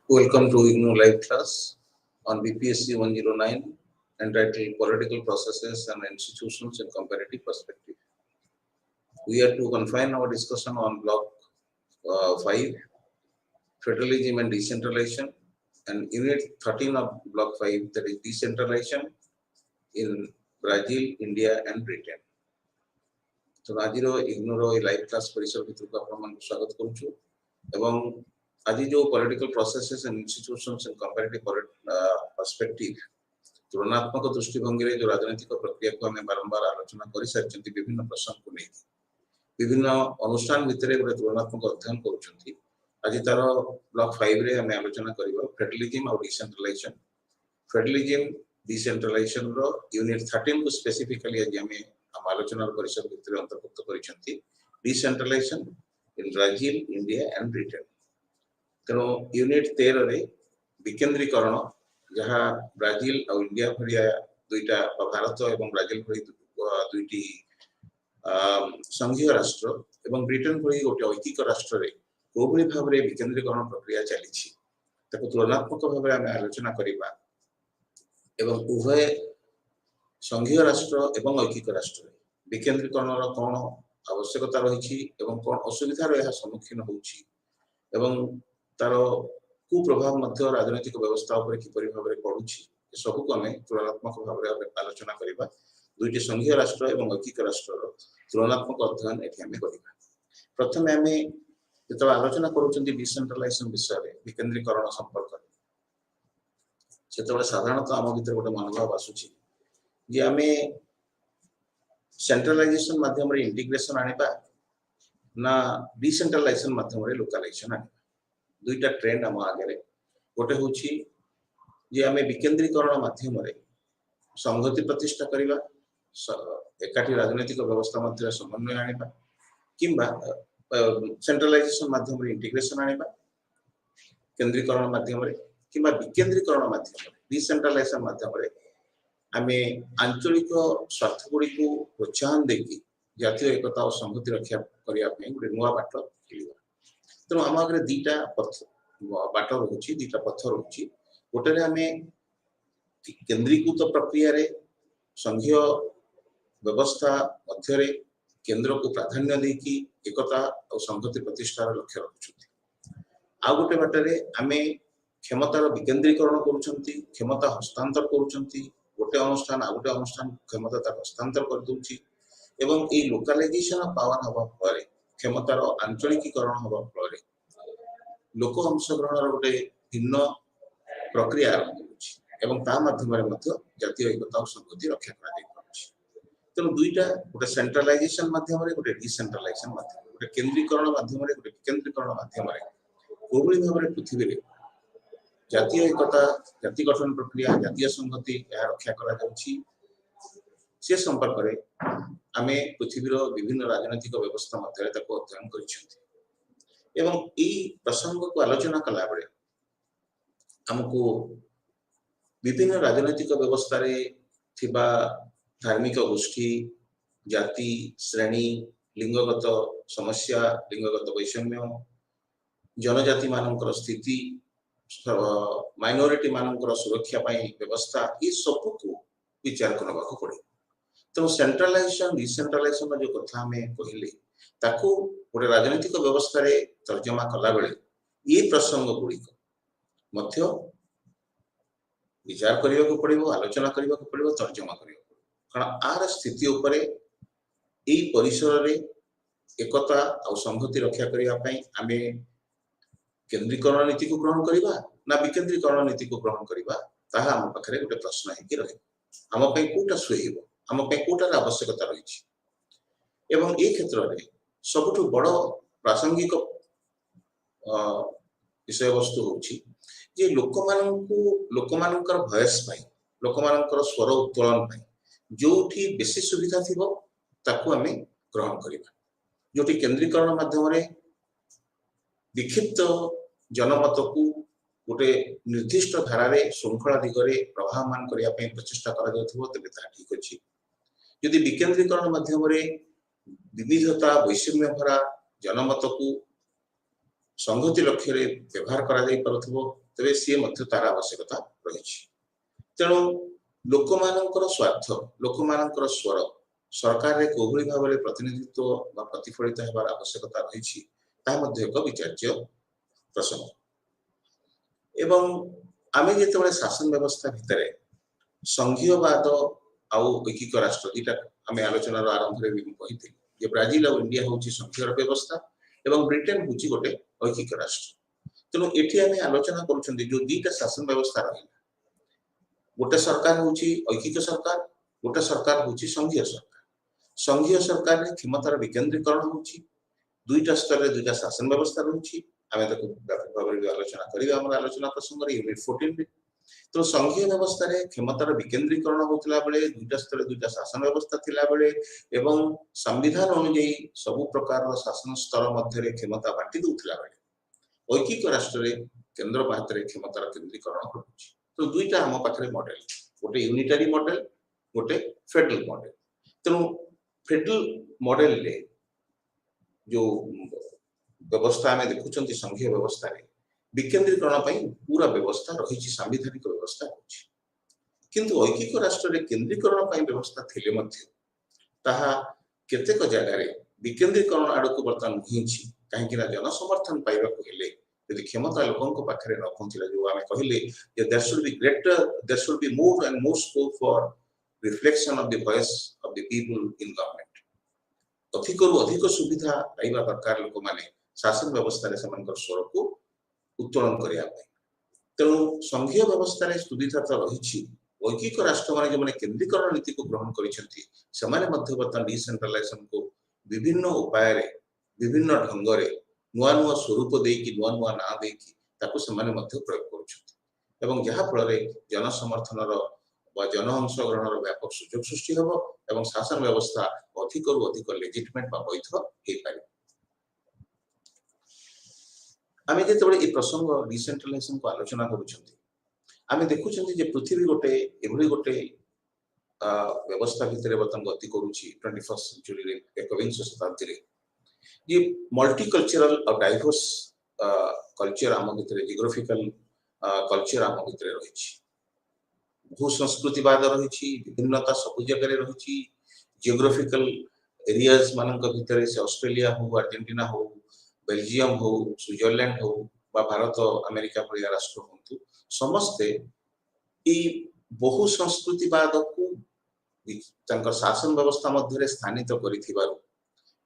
Welcome to IGNOU live class on BPSC 109 entitled Political Processes and Institutions in Comparative Perspective. We are to confine our discussion on block 5, Federalism and Decentralization, and unit 13 of block 5, that is Decentralization in Brazil, India and Britain. So ଆଜିର ignore ଏ live class ପରିସର ଭିତରକୁ ଆପଣମାନଙ୍କୁ ସ୍ୱାଗତ କରୁଛୁ ଏବଂ ଆଜି जो political processes and institutions in comparative perspective तुलनात्मक दृष्टिभंगी रे जो राजनीतिक प्रक्रिया को हमें बारंबार आलोचना करि सारिचंती विभिन्न प्रसंग को नहीं विभिन्न अनुष्ठान भितरे गोटे तुलनात्मक अध्ययन करूचंती आज तार ब्लॉक 5 रे हमें आलोचना करिवो फेडरलिज्म और डिसेंट्रलाइजेशन रो यूनिट 13 को स्पेसिफिकली आज हमें आलोचना परिसर भितरे अंतर्भुक्त करिसंती decentralisation in Brazil India and Britain. तेणु यूनिट 13 रे विकेंद्रीकरण जहाँ ब्राजील और इंडिया भरिया दुईटा भारत एवं ब्राजील भरी दुईटी संघीय राष्ट्र एवं ब्रिटेन भरी गोटे ऐकिक राष्ट्र रे कोबरी भाव रे विकेंद्रीकरण प्रक्रिया चली छी ताको तुलनात्मक भाव आम आलोचना करिबा एवं उभय संघीय राष्ट्र एवं ऐकिक राष्ट्र रे विकेंद्रीकरण रो कोन आवश्यकता रही एवं कोन असुविधा रो यह सम्मुखीन होउची एवं तार कुप्रभाव मध्य राजनीतिक व्यवस्था उपर किपरि भाव में पड़ुछि सब को हमें तुलनात्मक भाव में आलोचना करिबा दुईटी संघीय राष्ट्र एवं ऐकिक राष्ट्र तुलनात्मक अध्ययन एठी हमें करिबा। प्रथमे हमें जतो आलोचना करूछंती डिसेंट्रलाइजेशन विषय रे विकेंद्रीकरण संपर्क सेतबे साधारणतः आम भीतर गोटे मनोभाव आसुछि जे हमें सेंट्रलाइजेशन माध्यम रे इंटीग्रेशन आनिबा ना डिसेंट्रलाइजेशन माध्यम रे लोकलाइजेशन आनिबा दुईटा ट्रेंड आम आगे गोटे हूँ जे आम विकेंद्रीकरण माध्यम संहति प्रतिष्ठा करवा एकाठी राजनीतिक व्यवस्था मध्य समन्वय आनिबा किंबा सेंट्रलाइजेशन माध्यम इंटीग्रेशन आनिबा केंद्रीकरण माध्यम किंबा विकेंद्रीकरण माध्यम डिसेंट्रलाइजेशन माध्यम आम आंचलिक स्वार्थ गुड़ी को प्रोत्साहन देकी जातीय एकता और संहति रक्षा करने गोटे नुआ बाट खोलिबा। तेणु आम आगे दीटा बाट रोचे दीटा पथ रोचे गोटे आम केंद्रीकृत प्रक्रिया रे संघीय व्यवस्था मध्य केंद्र को प्राधान्य देकी एकता और संहति प्रतिष्ठार लक्ष्य रखुछंती आ गोटे बाटरे आम क्षमतार विकेंद्रीकरण करूछंती क्षमता हस्तांतर करूछंती गोटे अनुष्ठान आ गोटे अनुष्ठान क्षमता तार हस्तांतर कर दोछि एवं ए लोकलाइजेशन पावर हवा फल क्षमतार आंचलिकीकरण हवा फल लोक अंशग्रहण गोटे भिन्न प्रक्रिया आरंभ होती जातीय एकता और संहति रक्षा कर। तेणु दुईटा गोटे सेंट्रलाइजेशन माध्यम गोटे डिसेंट्रलाइजेशन माध्यम गोटे केंद्रीकरण माध्यम गोटे विकेंद्रीकरण माध्यम कोभली भाव में पृथ्वी रे जातीय एकता जाति गठन प्रक्रिया जातीय संहति रक्षा करा से संपर्क में आम पृथ्वीर विभिन्न राजनीतिक व्यवस्था मध्य अध्ययन कर एवं ई प्रसंग को आलोचना कला बेले हमको विभिन्न राजनीतिक व्यवस्था रे थिबा धार्मिक गोष्ठी जाति श्रेणी लिंगगत समस्या लिंगगत वैषम्य जनजाति मानकर स्थिति माइनॉरिटी मानकर सुरक्षा व्यवस्था ये सब को विचार करने पड़े। तेणु सेंट्रलाइजेशन डिसेंट्रलाइजेशन जो कथा हमें कहले ताकू गोटे राजनीतिक व्यवस्था रे तर्जमा कला बेले ये प्रसंग गुड़िक मध्य विचार करने को पड़ो आलोचना करने को पड़ो तर्जमा करने को कारण आर स्थिति उपर यही परिसर रे एकता और संहति रक्षा करने आम केंद्रीकरण नीति को ग्रहण करवा ना विकेंद्रीकरण नीति को ग्रहण करवा ताहा आम पाखरे गोटे प्रश्न है कि रहे आम कोटा सुहेब आम कोटार आवश्यकता रही एवं ए क्षेत्र में सबुठ बड़ प्रासंगिक विषय वस्तु होची लोक मानकर भयस लोक मानकर स्वर उत्तोलन जोठी बेसी सुविधा थी ताकू आम ग्रहण करवा जोटी केंद्रीकरण माध्यम विक्षिप्त जनमत को गोटे निर्दिष्ट धारा श्रृंखला दिगरे प्रभावमान करने प्रचेषा तेज ठीक अच्छे यदि विकेंद्रीकरण माध्यम विविधता वैषम्य भरा जनमत को ସଂହତି ଲକ୍ଷ୍ୟରେ ବ୍ୟବହାର କରାଯାଇପାରୁଥିବ ତେବେ ସିଏ ମଧ୍ୟ ତାର ଆବଶ୍ୟକତା ରହିଛି। ତେଣୁ ଲୋକମାନଙ୍କର ସ୍ୱାର୍ଥ ଲୋକମାନଙ୍କର ସ୍ୱର ସରକାରରେ କୋଭଳି ଭାବରେ ପ୍ରତିନିଧିତ୍ୱ ବା ପ୍ରତିଫଳିତ ହେବାର ଆବଶ୍ୟକତା ରହିଛି ତାହା ମଧ୍ୟ ଏକ ବିଚାର୍ଯ୍ୟ ପ୍ରସଙ୍ଗ। ଏବଂ ଆମେ ଯେତେବେଳେ ଶାସନ ବ୍ୟବସ୍ଥା ଭିତରେ ସଂଘୀୟବାଦ ଆଉ ଐକିକ ରାଷ୍ଟ୍ର ଦୁଇଟା ଆମେ ଆଲୋଚନାର ଆରମ୍ଭରେ ବି କହିଥିଲି ଯେ ବ୍ରାଜିଲ ଆଉ ଇଣ୍ଡିଆ ହେଉଛି ସଂଘୀୟର ବ୍ୟବସ୍ଥା ଏବଂ ବ୍ରିଟେନ ହେଉଛି ଗୋଟେ ଐକିକ ରାଷ୍ଟ୍ର। ତେଣୁ ଏଠି ଆମେ ଆଲୋଚନା କରୁଛନ୍ତି ଯୋଉ ଦୁଇଟା ଶାସନ ବ୍ୟବସ୍ଥା ରହିଲା, ଗୋଟେ ସରକାର ହେଉଛି ଐକିକ ସରକାର, ଗୋଟେ ସରକାର ହେଉଛି ସଂଘୀୟ ସରକାର। ସଂଘୀୟ ସରକାରରେ କ୍ଷମତାର ବିକେନ୍ଦ୍ରୀକରଣ ହେଉଛି, ଦୁଇଟା ସ୍ତରରେ ଦୁଇଟା ଶାସନ ବ୍ୟବସ୍ଥା ରହିଛି। ଆମେ ତାକୁ ବ୍ୟାପକ ଭାବରେ ଆଲୋଚନା କରିବା ଆମର ଆଲୋଚନା ପ୍ରସଙ୍ଗରେ ୟୁନିଟ୍ 14 ରେ। तो संघीय व्यवस्था रे क्षमतार विकेन्द्रीकरण होतला बेले दुईटा स्तर दुईटा शासन व्यवस्था थिला बेले एवं संविधान अनुଯାयी सब प्रकार शासन स्तर मध्य रे क्षमता बांटी दउथला बेले ऐकिक राष्ट्र रे केंद्र पात्रे क्षमतार केंद्रीकरण होउछि। तो दुईटा हम पाखरे मॉडल गोटे यूनिटरी मॉडल गोटे फेडरल मॉडल। तेणु फेडरल मॉडल रे जो व्यवस्था आम देखुं संघीय व्यवस्था रे विकेन्द्रीकरण पूरा व्यवस्था रही सांविधानिक व्यवस्था होछि, किंतु ऐकिक राष्ट्र रे केंद्रीकरण व्यवस्था थिले मध्य ताहा केतेक जगह रे विकेन्द्रीकरण आड़क बर्तमान मुहिंछि कहीं जनसमर्थन पाइबा हेले यदि क्षमता लोकों पाखरे न पहुंचला जो आम कहले there should be more and more scope for reflection of the voice of the people in government. अधिक सुविधा पाइबा दरकार लोक माने शासन व्यवस्था रे समनकर स्वर को उत्तोलन करिया पाए। तेणु संघीय व्यवस्था रे सुविधा तो रही ऐकिक राष्ट्र माने जो माने केंद्रीकरण नीति को ग्रहण करिसेंती सेमाने मध्य वर्तमान डिसेंट्रलाइजेशन को विभिन्न उपाय रे विभिन्न ढंग रे नुआ नुआ स्वरूप देकी नुआ नुआ ना देकी ताको सेमाने मध्य प्रयोग करूछथि एवं जहा फल रे जनसमर्थनर वा जन अंशग्रहणर व्यापक सुयोग सृष्टि हबो एवं शासन व्यवस्था अधिक रु अधिक लेजिटिमेट बा वैध हे पारे। आमे जेतेबेले ए प्रसंग डिसेंट्रलाइजेशन को आलोचना करूछंती आमे देखुछंती जे पृथ्वी गोटे एभली गोटे व्यवस्था भितरे वर्तमान गति करूछि 21st सेंचुरी रे 21वीं शताब्दी रे ये मल्टीकल्चरल और डाइवर्स कल्चर आम भितरे जियोग्राफिकल कल्चर आम भितरे रहिछि, भू संस्कृतिवाद रहिछि, विभिन्नता सब जगह रे रहिछि, जियोग्राफिकल एरियाज मानक भितरे से ऑस्ट्रेलिया हो अर्जेंटीना हो बेल्जियम हो स्विट्जरलैंड हो बा भारत अमेरिका भलिया राष्ट्र होंतु समस्ते ई बहु संस्कृतिवाद को तंकर शासन व्यवस्था मध्य स्थानित करिथिबारु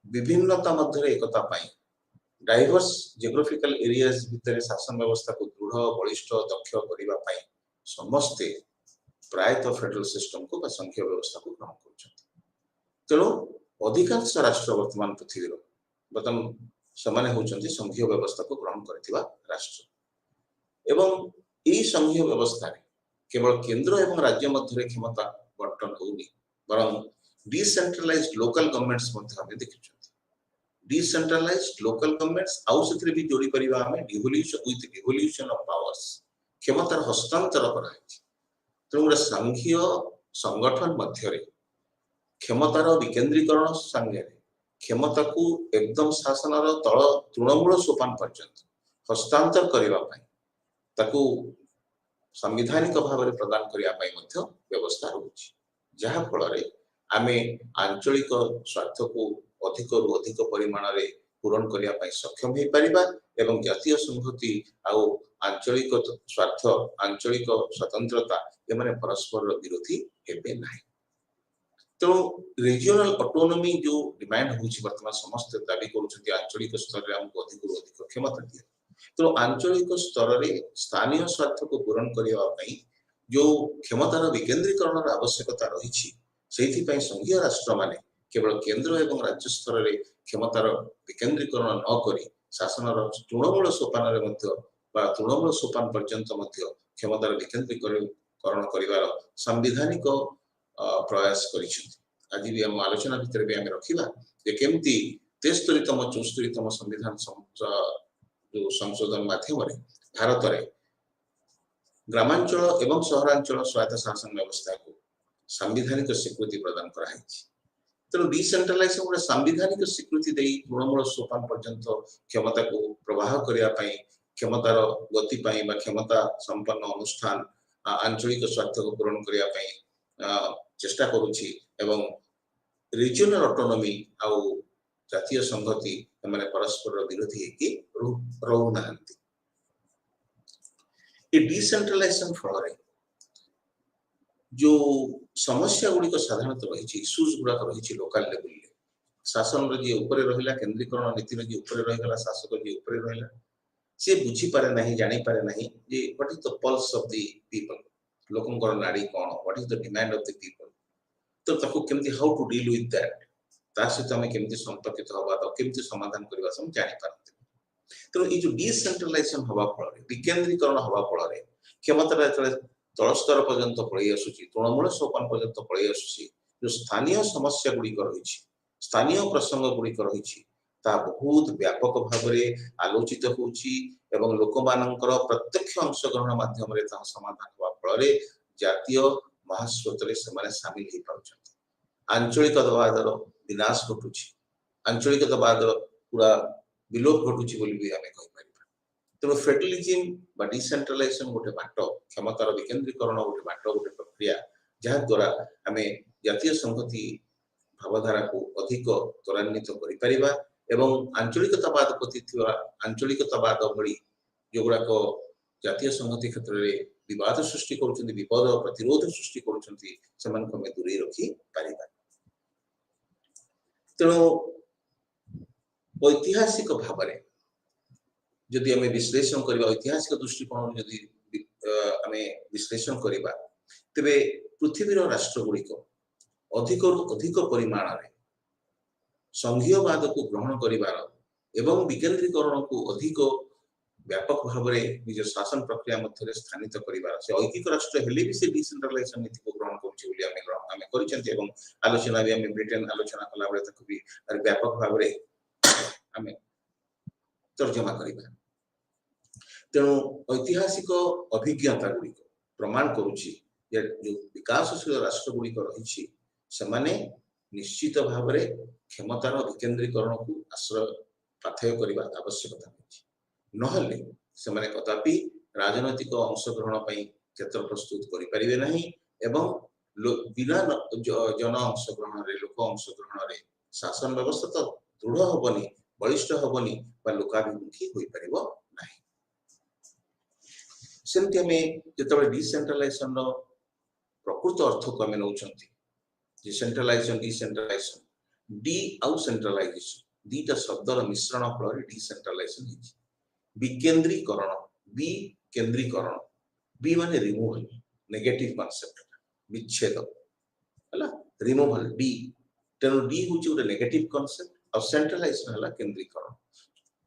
विभिन्नता मध्य एकता पाई डाइवर्स जियोग्राफिकल एरियाज भितर शासन व्यवस्था को दृढ़ बलिष्ठ दक्ष करिबा पाई समस्ते प्रायतः फेडरल सिस्टम को बा संघीय व्यवस्था को ग्रहण करछथि। तेणु अधिकांश राष्ट्र वर्तमान पृथ्वी वर्तमान समाने होचंती संघीय व्यवस्था को ग्रहण करथिबा राष्ट्र एवं ई संघीय व्यवस्था रे केवल केंद्र एवं राज्य मध्य क्षमता बंटन होउनी बरं डिसेंट्रलाइज्ड लोकल गवर्नमेंट्स मध्य हमें देखिछंती। डिसेंट्रलाइज्ड लोकल गवर्नमेंट्स आउ सथिरे भी जोड़ी परिबा हमें डिवोल्यूशन ऑफ पावर्स क्षमतार हस्तांतर कराइछि। तेणु गोटे संघीय संगठन मध्य रे क्षमतार विकेन्द्रीकरण संगे क्षमता को एकदम शासन तल तृणमूल सोपान पर्यंत हस्तांतर करने संविधानिक भाव में प्रदान करने व्यवस्था रही जहा फल आमे आंचलिक स्वार्थ को अधिक रु अधिक परिमाण में पूरण करने सक्षम हो पारिबा एवं जातीय संहति आउ आंचलिक स्वार्थ आंचलिक स्वतंत्रता एमाने परस्पर विरोधी हेबे नाही। तेणु रिजियोनल ऑटोनॉमी जो डिमांड होछि वर्तमान समस्त दाबी करूछथि आंचलिक स्तर रे हमको अधिक रु अधिक क्षमता दिया। तो आंचलिक स्तर रे स्थानीय स्वार्थ को पूरण करिया पई जो क्षमतार विकेन्द्रीकरण आवश्यकता रही संघीय राष्ट्र माने केवल केंद्र एवं राज्य स्तर रे क्षमतार विकेन्द्रीकरण न करी शासन तृणमूल सोपान तृणमूल सोपान पर्यंत क्षमतार विकेन्द्रीकरण करिवार संविधानिक प्रयास करिसेंती। आज भी हम आलोचना भितर भी आम रखा केमती 73तम 74तम संविधान जो संशोधन माध्यम भारत में ग्रामांचल एवं सहरांचल स्वायत्त शासन व्यवस्था को संविधानिक स्वीकृति प्रदान कराई। तेणु डिसेंट्रलाइजेशन गोटे सांविधानिक स्वीकृति दे तृणमूल सोपान पर्यंत क्षमता को प्रवाह करने क्षमतार गति क्षमता संपन्न अनुष्ठान आंचलिक स्वार्थ को पूरण करने चेष्टा करुछि एवं रीजनल ऑटोनॉमी आउ जातीय संगति माने परस्पर विरोधी कि रहू नाहंती ए डिसेंट्रलाइजेशन फल जो समस्या गुड़िक साधारणतः रही इश्यूज गुड़ाक रही लोकल लेवल शासन जी ऊपर रहा केन्द्रीकरण नीति जी ऊपर रहीगला शासक जी ऊपर रहा सी बुझी पारे नहीं जानी पारे नहीं जे what is the pulse of the people लोकंकर नाड़ी कौन what is the demand of the people तो ताको केमती how to deal with that ता सहित आम केमती संपर्कित हवा तो केमती समाधान करबा हम जानि पारते तो ये जो डिसेंट्रलाइजेशन हवा फल विकेंद्रीकरण हवा फल क्षमता तल स्तर पर्यंत पलि आसुची तृणमूल सोपान पर्यंत पलि आसुची जो स्थानीय समस्या गुड़िक रही स्थानीय प्रसंग गुड़िक रही बहुत व्यापक भाव में आलोचित होउची एवं लोक मानकर प्रत्यक्ष अंशग्रहण माध्यम समाधान हुआ फल जातीय महास्रोत से सामिल हो पार्टी आंचलिकवादर विनाश घटुची आंचलिकवाद पूरा विलोप घटुची बोली भी आमे कहि परिबा तेणु फेडरलिज्म डिसेंट्रलाइजेशन गोटे बाट क्षमतार विकेंद्रीकरण गोटे बाट गोटे प्रक्रिया जहाँ द्वारा आम जातीय संहति भावधारा को अधिक त्वरान्वित करिपरिबा एवं आंचलिकतावाद प्रति आंचलिकतावाद भली जो गुड़ाक जातीय संहति क्षेत्र में विवाद सृष्टि करुछंती विपद प्रतिरोध सृष्टि करुछंती सेमानक में दूरे रखी परिबा तेणु ऐतिहासिक भाव में जदि आम विश्लेषण करबा ऐतिहासिक दृष्टिकोण जदि आम विश्लेषण करबा तेबे पृथ्वीर राष्ट्र गुड़िक अधिक अधिक परिमाण में संघीयवाद को ग्रहण करिवार एवं विकेंद्रीकरण को अधिक व्यापक भाव में निज शासन प्रक्रिया मध्य स्थानित करिवार से ऐकिक राष्ट्र हेले भी से डिसेंट्रलाइजेशन नीति को ग्रहण करुछि बोली आमे करिसेंती एवं आलोचना भी आमे ब्रिटेन आलोचना कला बेले तक भी व्यापक भाव में आमे तर्जमा करिबा तेणु ऐतिहासिक अभिज्ञता गुड़िक प्रमाण करुछि जे जो विकासशील राष्ट्र गुड़िक रही सेमाने निश्चित भाव में क्षमतार विकेंद्रीकरण को आश्रय पाथेय करने आवश्यकता नहले सेमाने कदापि राजनैतिक अंशग्रहण क्षेत्र प्रस्तुत करें नहीं एवं बिना जन अंशग्रहण लोक अंशग्रहण शासन व्यवस्था तो दृढ़ हेनी बलिष्ठ हेनी लोकाभिमुखी हो पार ना सेमती आम जो डिसेंट्रलाइजेशन प्रकृत अर्थ को आम नौ सेंट्रलाइजेशन डिसेंट्रलाइजेशन डी आउ सेंट्रलाइजेशन दीटा शब्दर मिश्रण फल डिसेंट्रलाइजेशन विकेंद्रीकरण बी केंद्रीकरण बी माने रिमूवल नेगेटिव कांसेप्ट विच्छेद हला रिमूवल डी तेणु डी हूँ गोटे नेगेटिव कांसेप्ट और सेंट्रलाइजेशन है केंद्रीकरण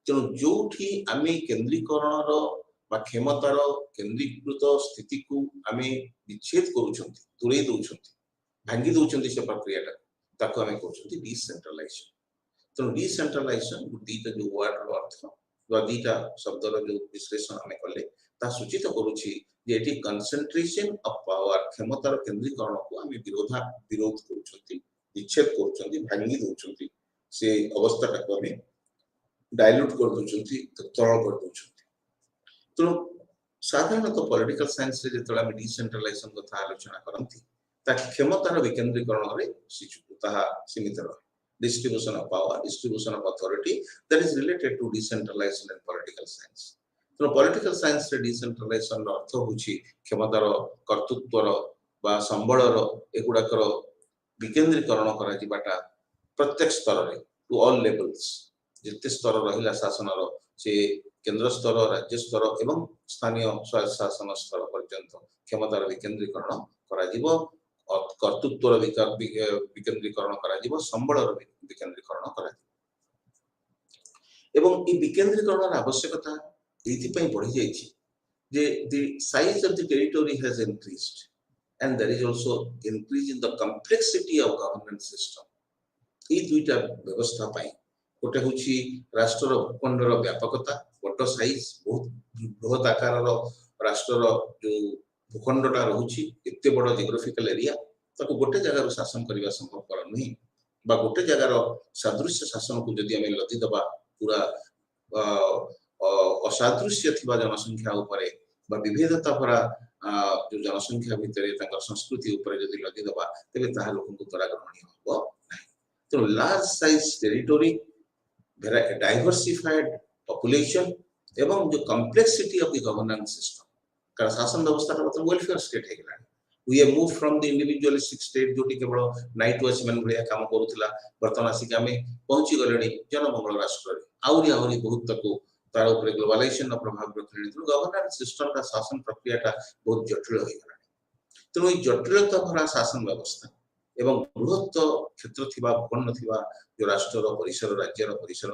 तेणु जोठी आम केंद्रीकरण क्षमतार केंद्रीकृत स्थिति को आम विच्छेद कर दूरे दौरान भांगी दौरान से प्रक्रिया आम कहते डिसेंट्रलाइजेशन तेणु डिसेंट्रलाइजेशन दीटा जो वर्ड अर्थ दीटा शब्दर जो विश्लेषण आम कले सूचित करुच्ची कंसेंट्रेशन ऑफ पावर क्षमतार केंद्रीकरण को आम विरोध कर विच्छेद कर भांगी दौरान से अवस्था आम डायल्यूट कर तरल कर दौरान तेणु साधारणतः पॉलिटिकल साइंस रे जो आम डिसेंट्रलाइजेशन कथा आलोचना करती क्षमतार विकेंद्रीकरण में सीमित रहे distribution of power, distribution of authority that is related to decentralization and political science. So political science रे decentralization अर्थ होछि क्षमतार कर्तृत्वर बा संबळर एगुडाकर विकेंद्रीकरण करा जिबाटा प्रत्येक स्तर रे टू ऑल लेवल्स जेते स्तर रहिला शासनर से केंद्र स्तर राज्य स्तर एवं स्थानीय स्वायत्त शासन स्तर पर्यंत क्षमतार विकेंद्रीकरण करा जिवो कर्तृत्व विकेंद्रीकरण करा संबलर विकेंद्रीकरण करा एवं ई विकेंद्रीकरण आवश्यकता एथि बढ़ी जाइछि जे the size of the territory has increased and there is also increase in the complexity of governance system ई दुईटा व्यवस्था पाई गोटे होछि राष्ट्रर भूखंडर व्यापकता बड़ साइज बहुत बृहत आकार राष्ट्रर जो भूखंडटा रोची एत बड़ जियोग्राफिकल एरिया ताको गोटे जगह शासन करने संभवपर नुहे बा गोटे जगार सादृश्य शासन को जदि आम लदी दबा पूरा असादृश्य थिबा जनसंख्या उपरे बा विविधता भरा जो जनसंख्या भितर संस्कृति उपरे जदि लदी दबा तेबे ताहा लोकन को द्वारा ग्रहणीय हबो नाही। तो large size territory diversified population एवं जो complexity of the governance system कारण शासन व्यवस्था मतलब वेलफेयर स्टेट है गला we have move from the individualistic state जोटी केवल नाइट वॉचमैन भलिया काम करूथला वर्तमान आसिक आमे पहुंची गलेनी जनमंगल राष्ट्र रे आउरी बहुत तक तार ऊपर ग्लोबलाइजेशन प्रभाव रखले तो गवर्नेंस सिस्टम का शासन प्रक्रिया टा बहुत जटिल हो गला। तो ये जटिलता भरा शासन व्यवस्था एवं बृहत क्षेत्र थिबा भूखंड थिबा जो राष्ट्र परिसर राज्यर परिसर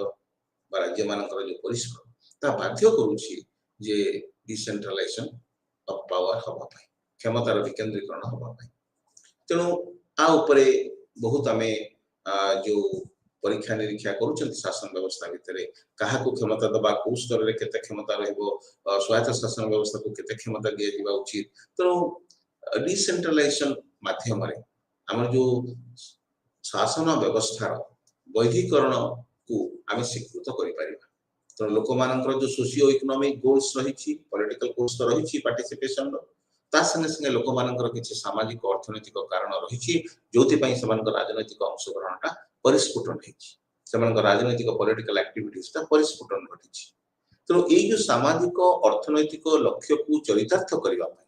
बा राज्य मानकर जो परिसर ता बाध्य करूची जे डिसेंट्रलाइजेशन ऑफ पावर हबा पाई क्षमतार विकेंद्रीकरण हबा पाई। तेणु आ उपरे बहुत आमे जो परीक्षा निरीक्षा करूछन शासन व्यवस्था भितरे काहा को क्षमता दबा को स्तर रे केते क्षमता रहबो स्वायत्त शासन व्यवस्था को केते क्षमता दिया दिबा उचित। तेणु डिसेंट्रलाइजेशन माध्यम रे हमर जो शासन व्यवस्था वैधिकरण को आमे स्वीकृत करि परिबा। तो लोक मानकर जो सोशियो इकोनॉमिक गोल्स रही पॉलिटिकल गोल्स तो रही पार्टिसिपेशन ता संगे संगे लोक मानकर किछि सामाजिक अर्थनैतिक कारण रही जोथि पई समान राजनैतिक अंशग्रहणटा परिस्फुटन हेछि समान राजनैतिक पॉलिटिकल एक्टिविटीज ता परिस्फुटन घटिछि। तो एई जो सामाजिक अर्थनैतिक लक्ष्य को चरितार्थ करिवा पई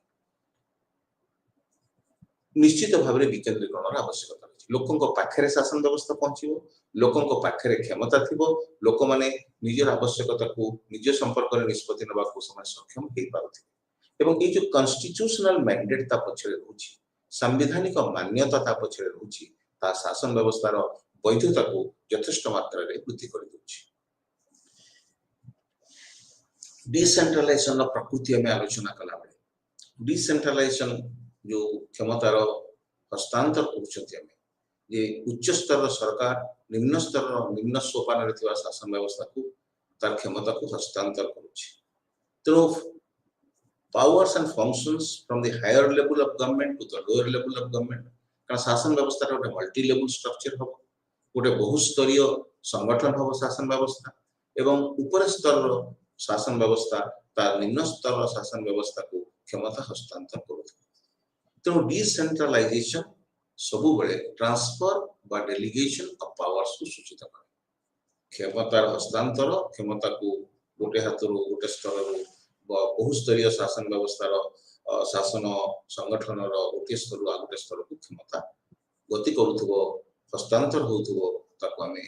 निश्चित भाव में विकेंद्रीकरण आवश्यकता अछि। लोकंको पाखरे शासन व्यवस्था पहुंचीबो लोकंको पाखरे क्षमता थिबो लोक माने निजर आवश्यकता को निज संपर्क रे निष्पत्ति नबा को समय सक्षम हे पाउथि एवं ये जो कॉन्स्टिट्यूशनल मैंडेट ता पछरे रहउछि संवैधानिक मान्यता ता पछरे रहउछि ता शासन व्यवस्थार वैधता को यथेष्ट मात्रा रे वृद्धि कर दउछि। डिसेंट्रलाइजेशन रो प्रकृति में आलोचना कला बेले डिसेंट्रलाइजेशन जो क्षमतार हस्तांतर करुछथि हमें जे उच्च स्तर सरकार निम्न स्तर निम्न सोपान रे थिबा शासन व्यवस्था को तार क्षमता को हस्तांतर करुछि। तो powers and functions from the higher level of government to the lower level of government कारण शासन व्यवस्था रे मल्टी लेवल स्ट्रक्चर हो गोटे बहुस्तरीय संगठन हो शासन व्यवस्था एवं ऊपर स्तर शासन व्यवस्था तार निम्न स्तर शासन व्यवस्था को क्षमता हस्तांतर करुछि। तो डिसेंट्रलाइजेशन सब बेले ट्रांसफर बा डेलीगेशन ऑफ पावर्स को सूचित करे क्षमतार हस्तांतर क्षमता को गोटे हाथरू गोटे स्तर बहुस्तरीय शासन व्यवस्था शासन संगठन गोटे स्तर आ गोटे स्तर को क्षमता गति करुथबो हस्तांतर होथबो ताको हमें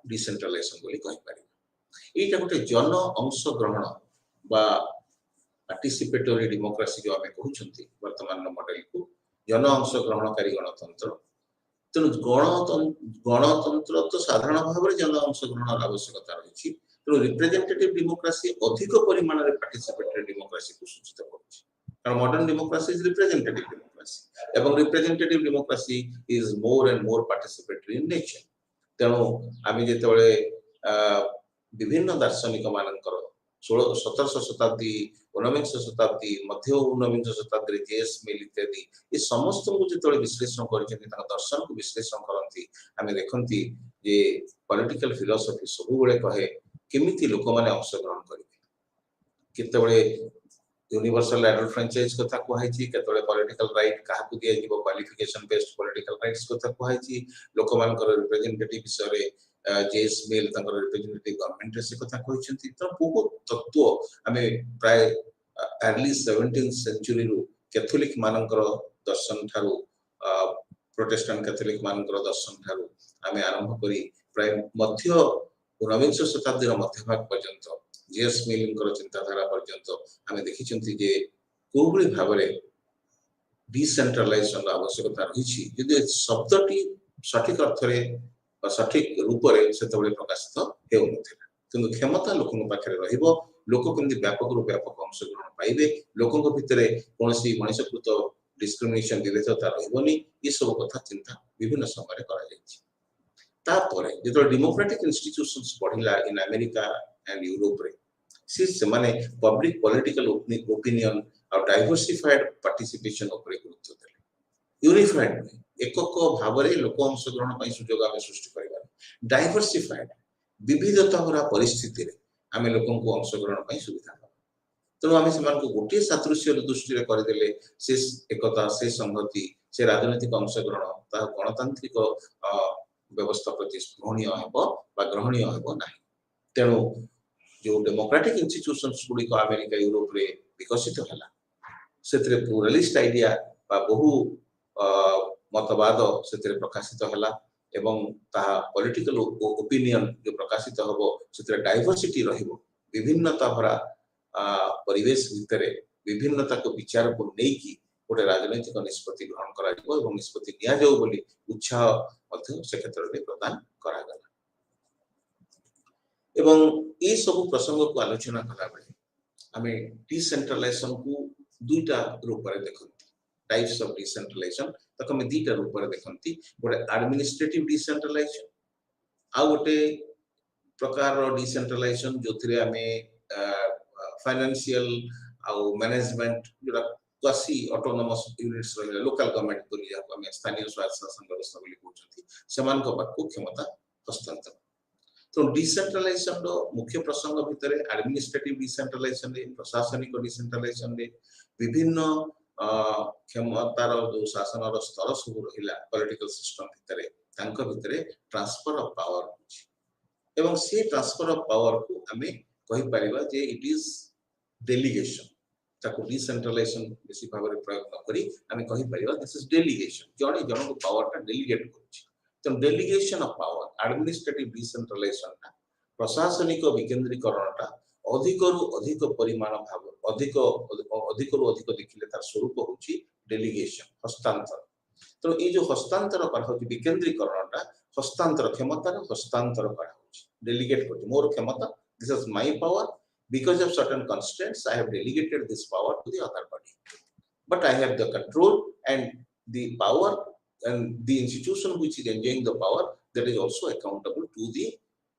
डिसेंट्रलाइजेशन बोली कहि पारि। एटा गोटे जन अंश ग्रहण बा पार्टिसिपेटरी डेमोक्रेसी जो हमें कहउछंती वर्तमान मॉडल को जन अंश ग्रहणकारी गणतंत्र। तेणु गणतंत्र तो साधारण भाव में जन अंश ग्रहण आवश्यकता रही तेणु रिप्रेजेंटेटिव डेमोक्रेसी अधिक परिमाण में पार्टिसिपेटरी डेमोक्रेसी को सूचित करुछि कारण modern democracy is representative democracy एवं representative democracy is more and more participatory in nature. तेणु आम जेतेबेले विभिन्न दार्शनिक मानकर 17 शताब्दी 19 शताब्दी मध्य 19 शताब्दी जेएस मिल इत्यादि ये समस्त को जेतेबेले विश्लेषण करछथि ताका दर्शन को विश्लेषण करंती आमे देखंती जे पॉलिटिकल फिलॉसफी सब बेले कहे केमिति लोक माने अंशग्रहण करिवे केतेबेले यूनिवर्सल एडल्ट फ्रेंचाइज कथा कहैछि केतेबेले पॉलिटिकल राइट काहा को दिया जीवो क्वालिफिकेशन बेस्ड पॉलिटिकल राइट्स कथा कहैछि लोक मानकर रिप्रेजेंटेटिव विषय रे जेएस मिल तांकर रिप्रेजेंटेटिव गवर्नमेंट से कथा कहैछन्ति तो बहुत तत्व हमें प्राय अर्ली 17th सेंचुरी रु कैथोलिक मानकर दर्शन थारु प्रोटेस्टेंट कैथोलिक मानकर दर्शन थारु हमें आरंभ करी प्राय मध्य 19 शताब्दी मध्य भाग पर्यंत जेएस मिलर चिंताधारा पर्यंत आम देखी जे कोभली भाव में डिसेंट्रलाइजेशन आवश्यकता रही यदि शब्दटी सठिक अर्थ सठिक रूप से प्रकाशित होता कि क्षमता लोक पाखे लोक कमी व्यापक रु व्यापक अंशग्रहण पाइबे लोकों भितर कौन मनुष्यकृत डिस्क्रिमिनेशन विभेदता रही ये सब कथा चिंता विभिन्न समय जो डेमोक्रेटिक इंस्टीट्यूशंस बढ़िला इन अमेरिका एंड यूरोप रे से माने पब्लिक पॉलिटिकल ओपिनियन और डाइवर्सिफाइड पार्टिसिपेशन ऊपर गुरुत्व देले यूनिफाइड एकक भाव में लोक अंशग्रहण सुजोग आम सृष्टि कर डाइवर्सिफाइड विविधता भरा परिस्थिति आम लोक अंशग्रहण सुविधा तेणु आम से गोटे सादृश्य दृष्टि करदे से एकता से संहति से राजनीतिक अंशग्रहण गणतांत्रिक व्यवस्था प्रति ग्रहणीय ग्रहणीय ना तेणु जो डेमोक्रेटिक इंस्टीट्यूशंस गुड़िक अमेरिका यूरोप रे विकसित है से प्लुरालिस्ट आइडिया बहु मतवाद से प्रकाशित है एवं ताहा पॉलिटिकल ओपिनियन जो प्रकाशित हम से डाइवर्सिटी विभिन्नता भरा परिवेश भितर विभिन्नता को विचार को लेकिन गोटे राजनैतिक निष्पत्ति ग्रहण कर निष्पत्ति नि उत्साह से क्षेत्र में प्रदान करागला एवं ये सब प्रसंग को आलोचना कला बेले आम डिसेंट्रलाइजेशन को दुईटा रूप में देखती टाइप्स ऑफ डिसेंट्रलाइजेशन तक आम दुईटा रूप में देखती गोटे एडमिनिस्ट्रेटिव डिसेंट्रलाइजेशन आ गोटे प्रकार डिसेंट्रलाइजेशन जो थे आम फाइनेंशियल आउ मैनेजमेंट जोड़ा क्वासी ऑटोनोमस यूनिट्स रहिला लोकल गवर्नमेंट बोली जाको हम स्थानीय स्वायत्त शासन व्यवस्था बोली कहउछथि समान को पाखु क्षमता हस्तांतर तो डिसेंट्रलाइजेशन रो मुख्य प्रसंग भितर एडमिनिस्ट्रेटिव डिसेंट्रलाइजेशन रे प्रशासनिक डिसेंट्रलाइजेशन रे विभिन्न क्षमतार जो शासन रो स्तर सब रहिला पॉलिटिकल सिस्टम भितर तांको भितर ट्रांसफर ऑफ पावर होछि एवं से ट्रांसफर ऑफ पावर को हमें कहि परिबा जे इट इज डेलीगेशन ताको डिसेंट्रलाइजेशन बेसी भाव में प्रयोग न करी हमें कहि परिबा दिस इज डेलीगेशन जणे जण को पावर का डेलीगेट करछि तो delegation of power administrative decentralization ता प्रशासनिक विकेंद्रीकरणटा अधिकरु अधिक परिमाण भाव अधिकरु अधिक देखिले तार स्वरूप होछि डेलीगेशन हस्तांतर तो ये जो हस्तांतर कर होछि विकेंद्रीकरणटा हस्तांतर क्षमता हस्तांतर कर होछि डेलीगेट करछि मोर क्षमता this is my power because of certain constraints I have delegated this power to the other party but I have the control and the power and the institution which is enjoying the power that is also accountable to the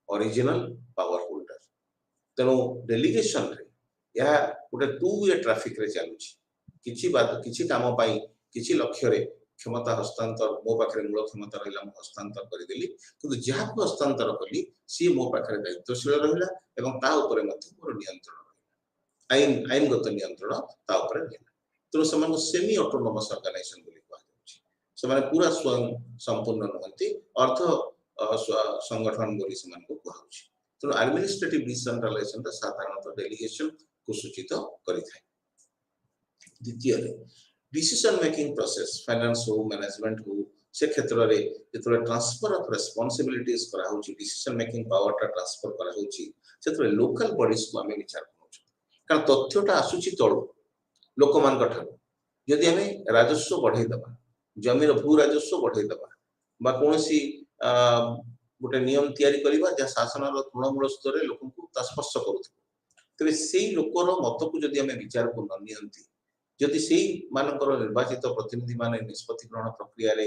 original power holder teno delegation रे या गोटे two way traffic रे चालुछि किछि काम पाई किछि लक्ष्य रे क्षमता हस्तांतर मो पाखरे मूल क्षमता रहिला मो हस्तांतर करि देली किंतु जहा को हस्तांतर कली सी मो पाखरे दायित्वशील रहिला एवं ता ऊपर मध्य मोर नियंत्रण रहिला आईनगत नियंत्रण ता ऊपर रहिला तो समान सेमी ऑटोनोमस ऑर्गेनाइजेशन बोली कहै छै समान पूरा स्वयं संपूर्ण नहंती अर्थ संगठन बोली समान को कहै छै तो एडमिनिस्ट्रेटिव डिसेंट्रलाइजेशन साधारणतः डेलीगेशन को सूचित करिथाय द्वितीय डिसीजन मेकिंग प्रोसेस फाइनेंस हो मैनेजमेंट हो से क्षेत्र रे जेतले ट्रांसफर ऑफ रिस्पांसिबिलिटीज करा होची डिसीजन मेकिंग पावर टा ट्रांसफर करा होची सेतले लोकल बॉडीज को हमें विचार करू कारण तथ्यटा आसुची तळो लोक मान कठा यदि हमें राजस्व बढ़ाई दबा जमीर भू राजस्व बढ़ाई दबा बा कोनसी गोटे नियम तैयारी करबा जे शासन रो तृणमूल स्तर रे लोक को स्पर्श करूथि तबे सेही लोकर मत को यदि हमें विचार को न नियंती जदि से मानकर निर्वाचित प्रतिनिधि माने निष्पत्ति ग्रहण प्रक्रिया रे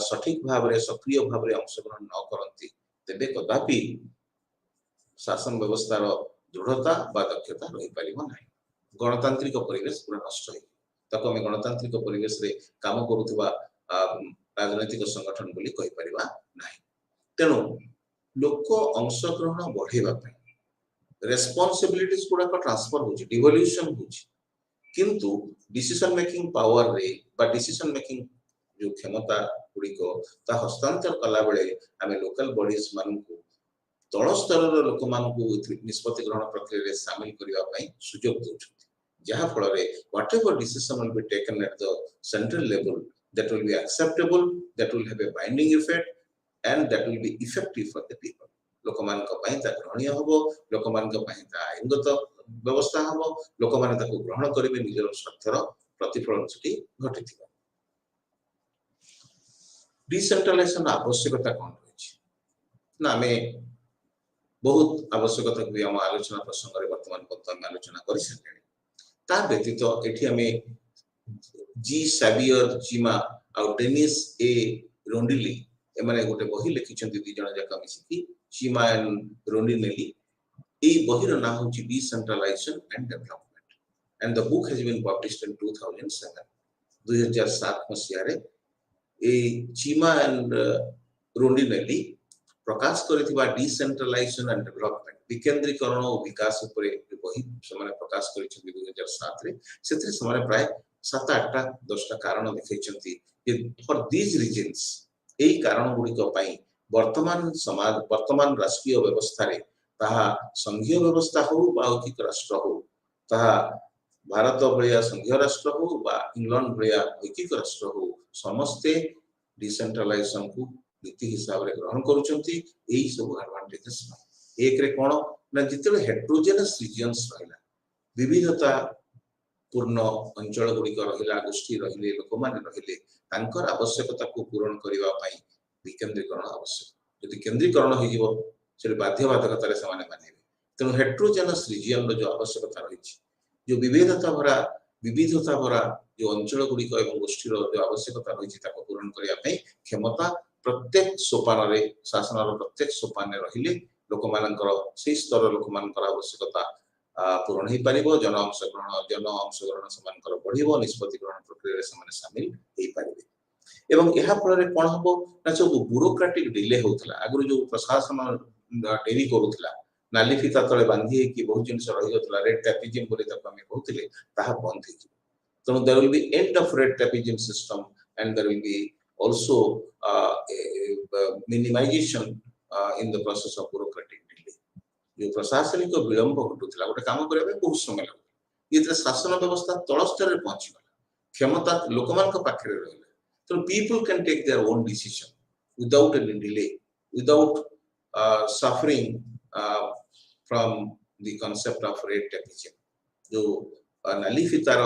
सठिक भाव रे सक्रिय भाव रे अंशग्रहण न करंती तेबे कदापि शासन व्यवस्था रो दृढ़ता बा दक्षता रही परिबो नाही गणतांत्रिक परिवेश पूरा नष्ट होई तको हम गणतांत्रिक परिवेश रे काम करूथबा राजनैतिक संगठन बोली कहि परिबा नाही तेनु लोक अंशग्रहण बढ़ेबा पय रेस्पोंसिबिलिटीज गुडा को ट्रांसफर होची डिवोल्यूशन होची किंतु डिसीजन मेकिंग पावर रे बा डिसीजन मेकिंग जो क्षमता गुड़िको ता हस्तांतर कला बेले आमे लोकल बॉडीज मान को तळ स्तर रो लोक मान को निष्पत्ति ग्रहण प्रक्रिया रे शामिल करिवा पई सुजोग दोछथि जहा फल रे whatever decision will be taken at the central level that will be acceptable that will have a binding effect and that will be effective for the people लोक मान को पई ता ग्रहणीय होबो लोक मान को पई ता आईनगत व्यवस्था हम लोक माने ताको ग्रहण करिवे निजर स्वार्थर प्रतिफलन छटी घटिथिबा डिसेंट्रलाइजेशन आवश्यकता कोन होछि ना हमें बहुत आवश्यकता भी हम आलोचना प्रसंग रे वर्तमान पत्ता आलोचना करि सकेनी ता व्यतीत एठी हमें जी सैवियर जीमा आ डेनिस ए रोंडिली एमाने गोटे बही लिखिछन्ती दि जण जाका मिसिकी जीमा and रोंडिनेली A bahira na hochi decentralization and development and the book has been published in 2007 2007 मसिया रे चीमा एंड रोंडिनेली प्रकाश करिथिबा डिसेंट्रलाइजेशन एंड डेवलपमेंट विकेंद्रीकरण और विकास उपरे बही समाने प्रकाश करिछथि 2007 रे सेथि समाने प्राय 7-8टा 10टा कारण देखैछथि कि फॉर दीज रीजंस एई कारण गुडी को पई वर्तमान समाज वर्तमान राष्ट्रीय व्यवस्था रे ताहा संघीय व्यवस्था हो बा औकिक राष्ट्र हो ताहा भारत भलिया संघीय राष्ट्र हो बा इंग्लैंड भलिया औकिक राष्ट्र हो समस्ते डिसेंट्रलाइजेशन को नीति हिसाब रे ग्रहण करूछंती एई सब एडवांटेजेस एक रे कोन ना जिते हेट्रोजेनस रीजन्स रहला विविधता पूर्ण अंचल गुडी को रहिला गोष्ठी रहिले लोक माने रहिले तांकर आवश्यकता को पूर्ण करिवा पई विकेंद्रीकरण आवश्यक यदि केंद्रीकरण हो जीवो से बाध्यबाधकता रे समाने माने तेणु हेट्रोजेनस रीजन जो आवश्यकता रही जो विविधता भरा जो अंचल गुडी को एवं गोष्ठी जो आवश्यकता रही पूरण करिया पई क्षमता प्रत्येक सोपान रे शासन प्रत्येक सोपान रहिले लोक मानकर से स्तर लोक मानकर आवश्यकता पूरण ही पारिबो जन अंशग्रहण समानकर बढ़िबो निष्पत्ति ग्रहण प्रक्रिया रे समाने शामिल हेई पारिबे एवं एहा फल रे कोन हबो ना जो ब्यूरोक्रेटिक डिले होतला आगु जो प्रशासन डेरी करूतला नाली फिता तले बांधी कि बहुत जिनस रहि गतला रेड टैपिज्म बोले तक हम कहउतले ताहा बंद हे so there will be end of red tapism system and there will be also minimization in the process of bureaucratic delay जो प्रशासनिक विलंब घटुतला गोटे काम करबे बहुत समय लागो इतरे शासन व्यवस्था तळ स्तर रे पहुंची गला क्षमता लोकमान का पाखरे रहले so people can take their own decision without any delay without suffering from the concept of red tapism जो नाली फितार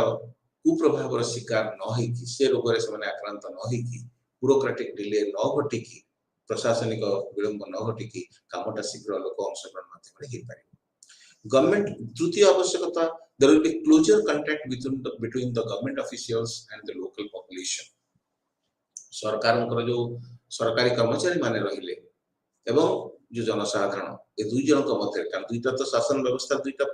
कुप्रभाव शिकार न होई कि से रोग रे समान आक्रांत न होई कि ब्यूरोक्रेटिक डिले न घटी कि प्रशासनिक विलंब न घटी कि कामटा शीघ्र लोक अंशग्रहण माध्यम रे हे पारि गवर्नमेंट तृतीय आवश्यकता there will be closer contact between the government officials and the local population सरकारनकर जो सरकारी कर्मचारी माने रहिले एवं जो जनसाधारण ए दुई जन को मध्य कारण दुईटा तो शासन व्यवस्था दुईटा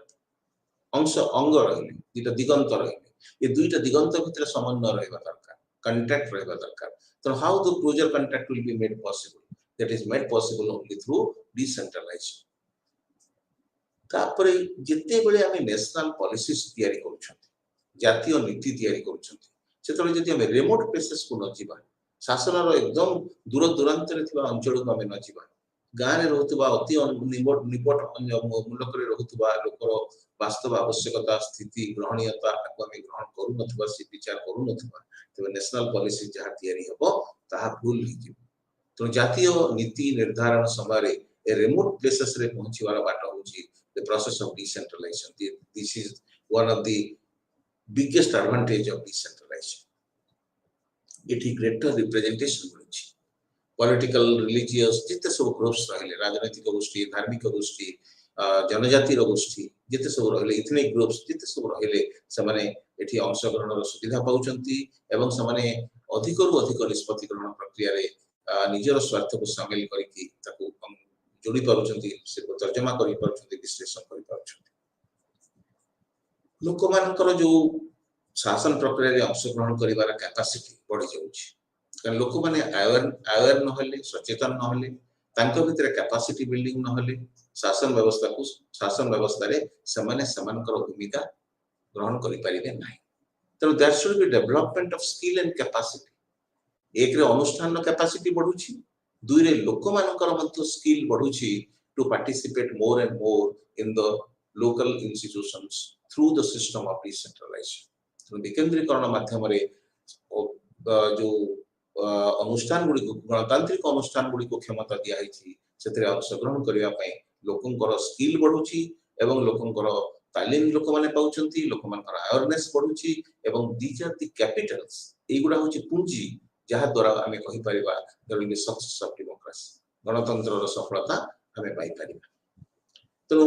अंश अंग रहिले दुईटा दिगंत रहिले ये दुईटा दिगंत भितर समन्वय रहबा दरकार कांटेक्ट रहबा दरकार तो how the closer contact will be made possible that is made possible only through decentralisation तापरे जिते बेले हम नेशनल पॉलिसीज तयारी करूछंती जातीय नीति तयारी करूछंती सेतले जदि हम रिमोट प्लेसेस को न जीवा शासन रो एकदम दूर दूरांत रे थिबा अंचल को हम न जीवा गाँ रे रहतबा अति निपट मुलक रे रहतबा लोकर वास्तव आवश्यकता स्थिति ग्रहणीयता को हम ग्रहण करू नथबा से विचार करू नथबा तो नेशनल पॉलिसी जहा तयारी हबो ताहा भूल हि जीव तो जातीय नीति निर्धारण समय रे ए रिमोट प्लेसेस रे पहुंचीवार बाट होची the process of decentralization this is one of the biggest advantage of decentralization it is greater representation मिलुची पॉलिटिकल रिलीजियस जिते सब ग्रुप्स रहले राजनीतिक गोष्ठी धार्मिक गोष्ठी जनजाति रो गोष्ठी जिते सब रहले इथनिक ग्रुप्स जिते सब रहले समाने एठी अंशग्रहण रो सुविधा पाउचंती एवं समाने अधिक रु अधिक निष्पत्ति ग्रहण प्रक्रिया रे निजर स्वार्थ को शामिल करिकि ताकू जोड़ी पाउचंती से तर्जमा करि पाउचंती विश्लेषण करि पाउचंती लोक मानकर जो शासन प्रक्रिया रे अंशग्रहण करिवार कैपेसिटी बढ़ी जाउची कारण लोक माने अवेयर न होले सचेतन न होले तांको भितर कैपेसिटी बिल्डिंग न होले शासन व्यवस्था रे समान समानकर भूमिका ग्रहण करि परिबे नाही तो that should be development of skill and capacity एक रे अनुष्ठान कैपेसिटी बढ़ुची दुई रे लोक मानकर मध्य स्किल बढ़ुची to participate more and more in the local institutions through the system of decentralisation तो विकेंद्रीकरण माध्यम रे जो अनुष्ठान गुडी गणतांत्रिक अनुष्ठान गुडी को क्षमता दिया हिची सेतरे अंशग्रहण करिया पई लोकंकर स्किल बढ़ुची एवं लोकंकर तालीम लोक माने पाउचंती लोक मानकर अवेयरनेस बढ़ुची एवं दीज आर द कैपिटल्स एगुडा होची पूंजी जहा द्वारा हमें कहि परिबा there will be success of democracy गणतंत्र रो सफलता हमें पाई परिबा तो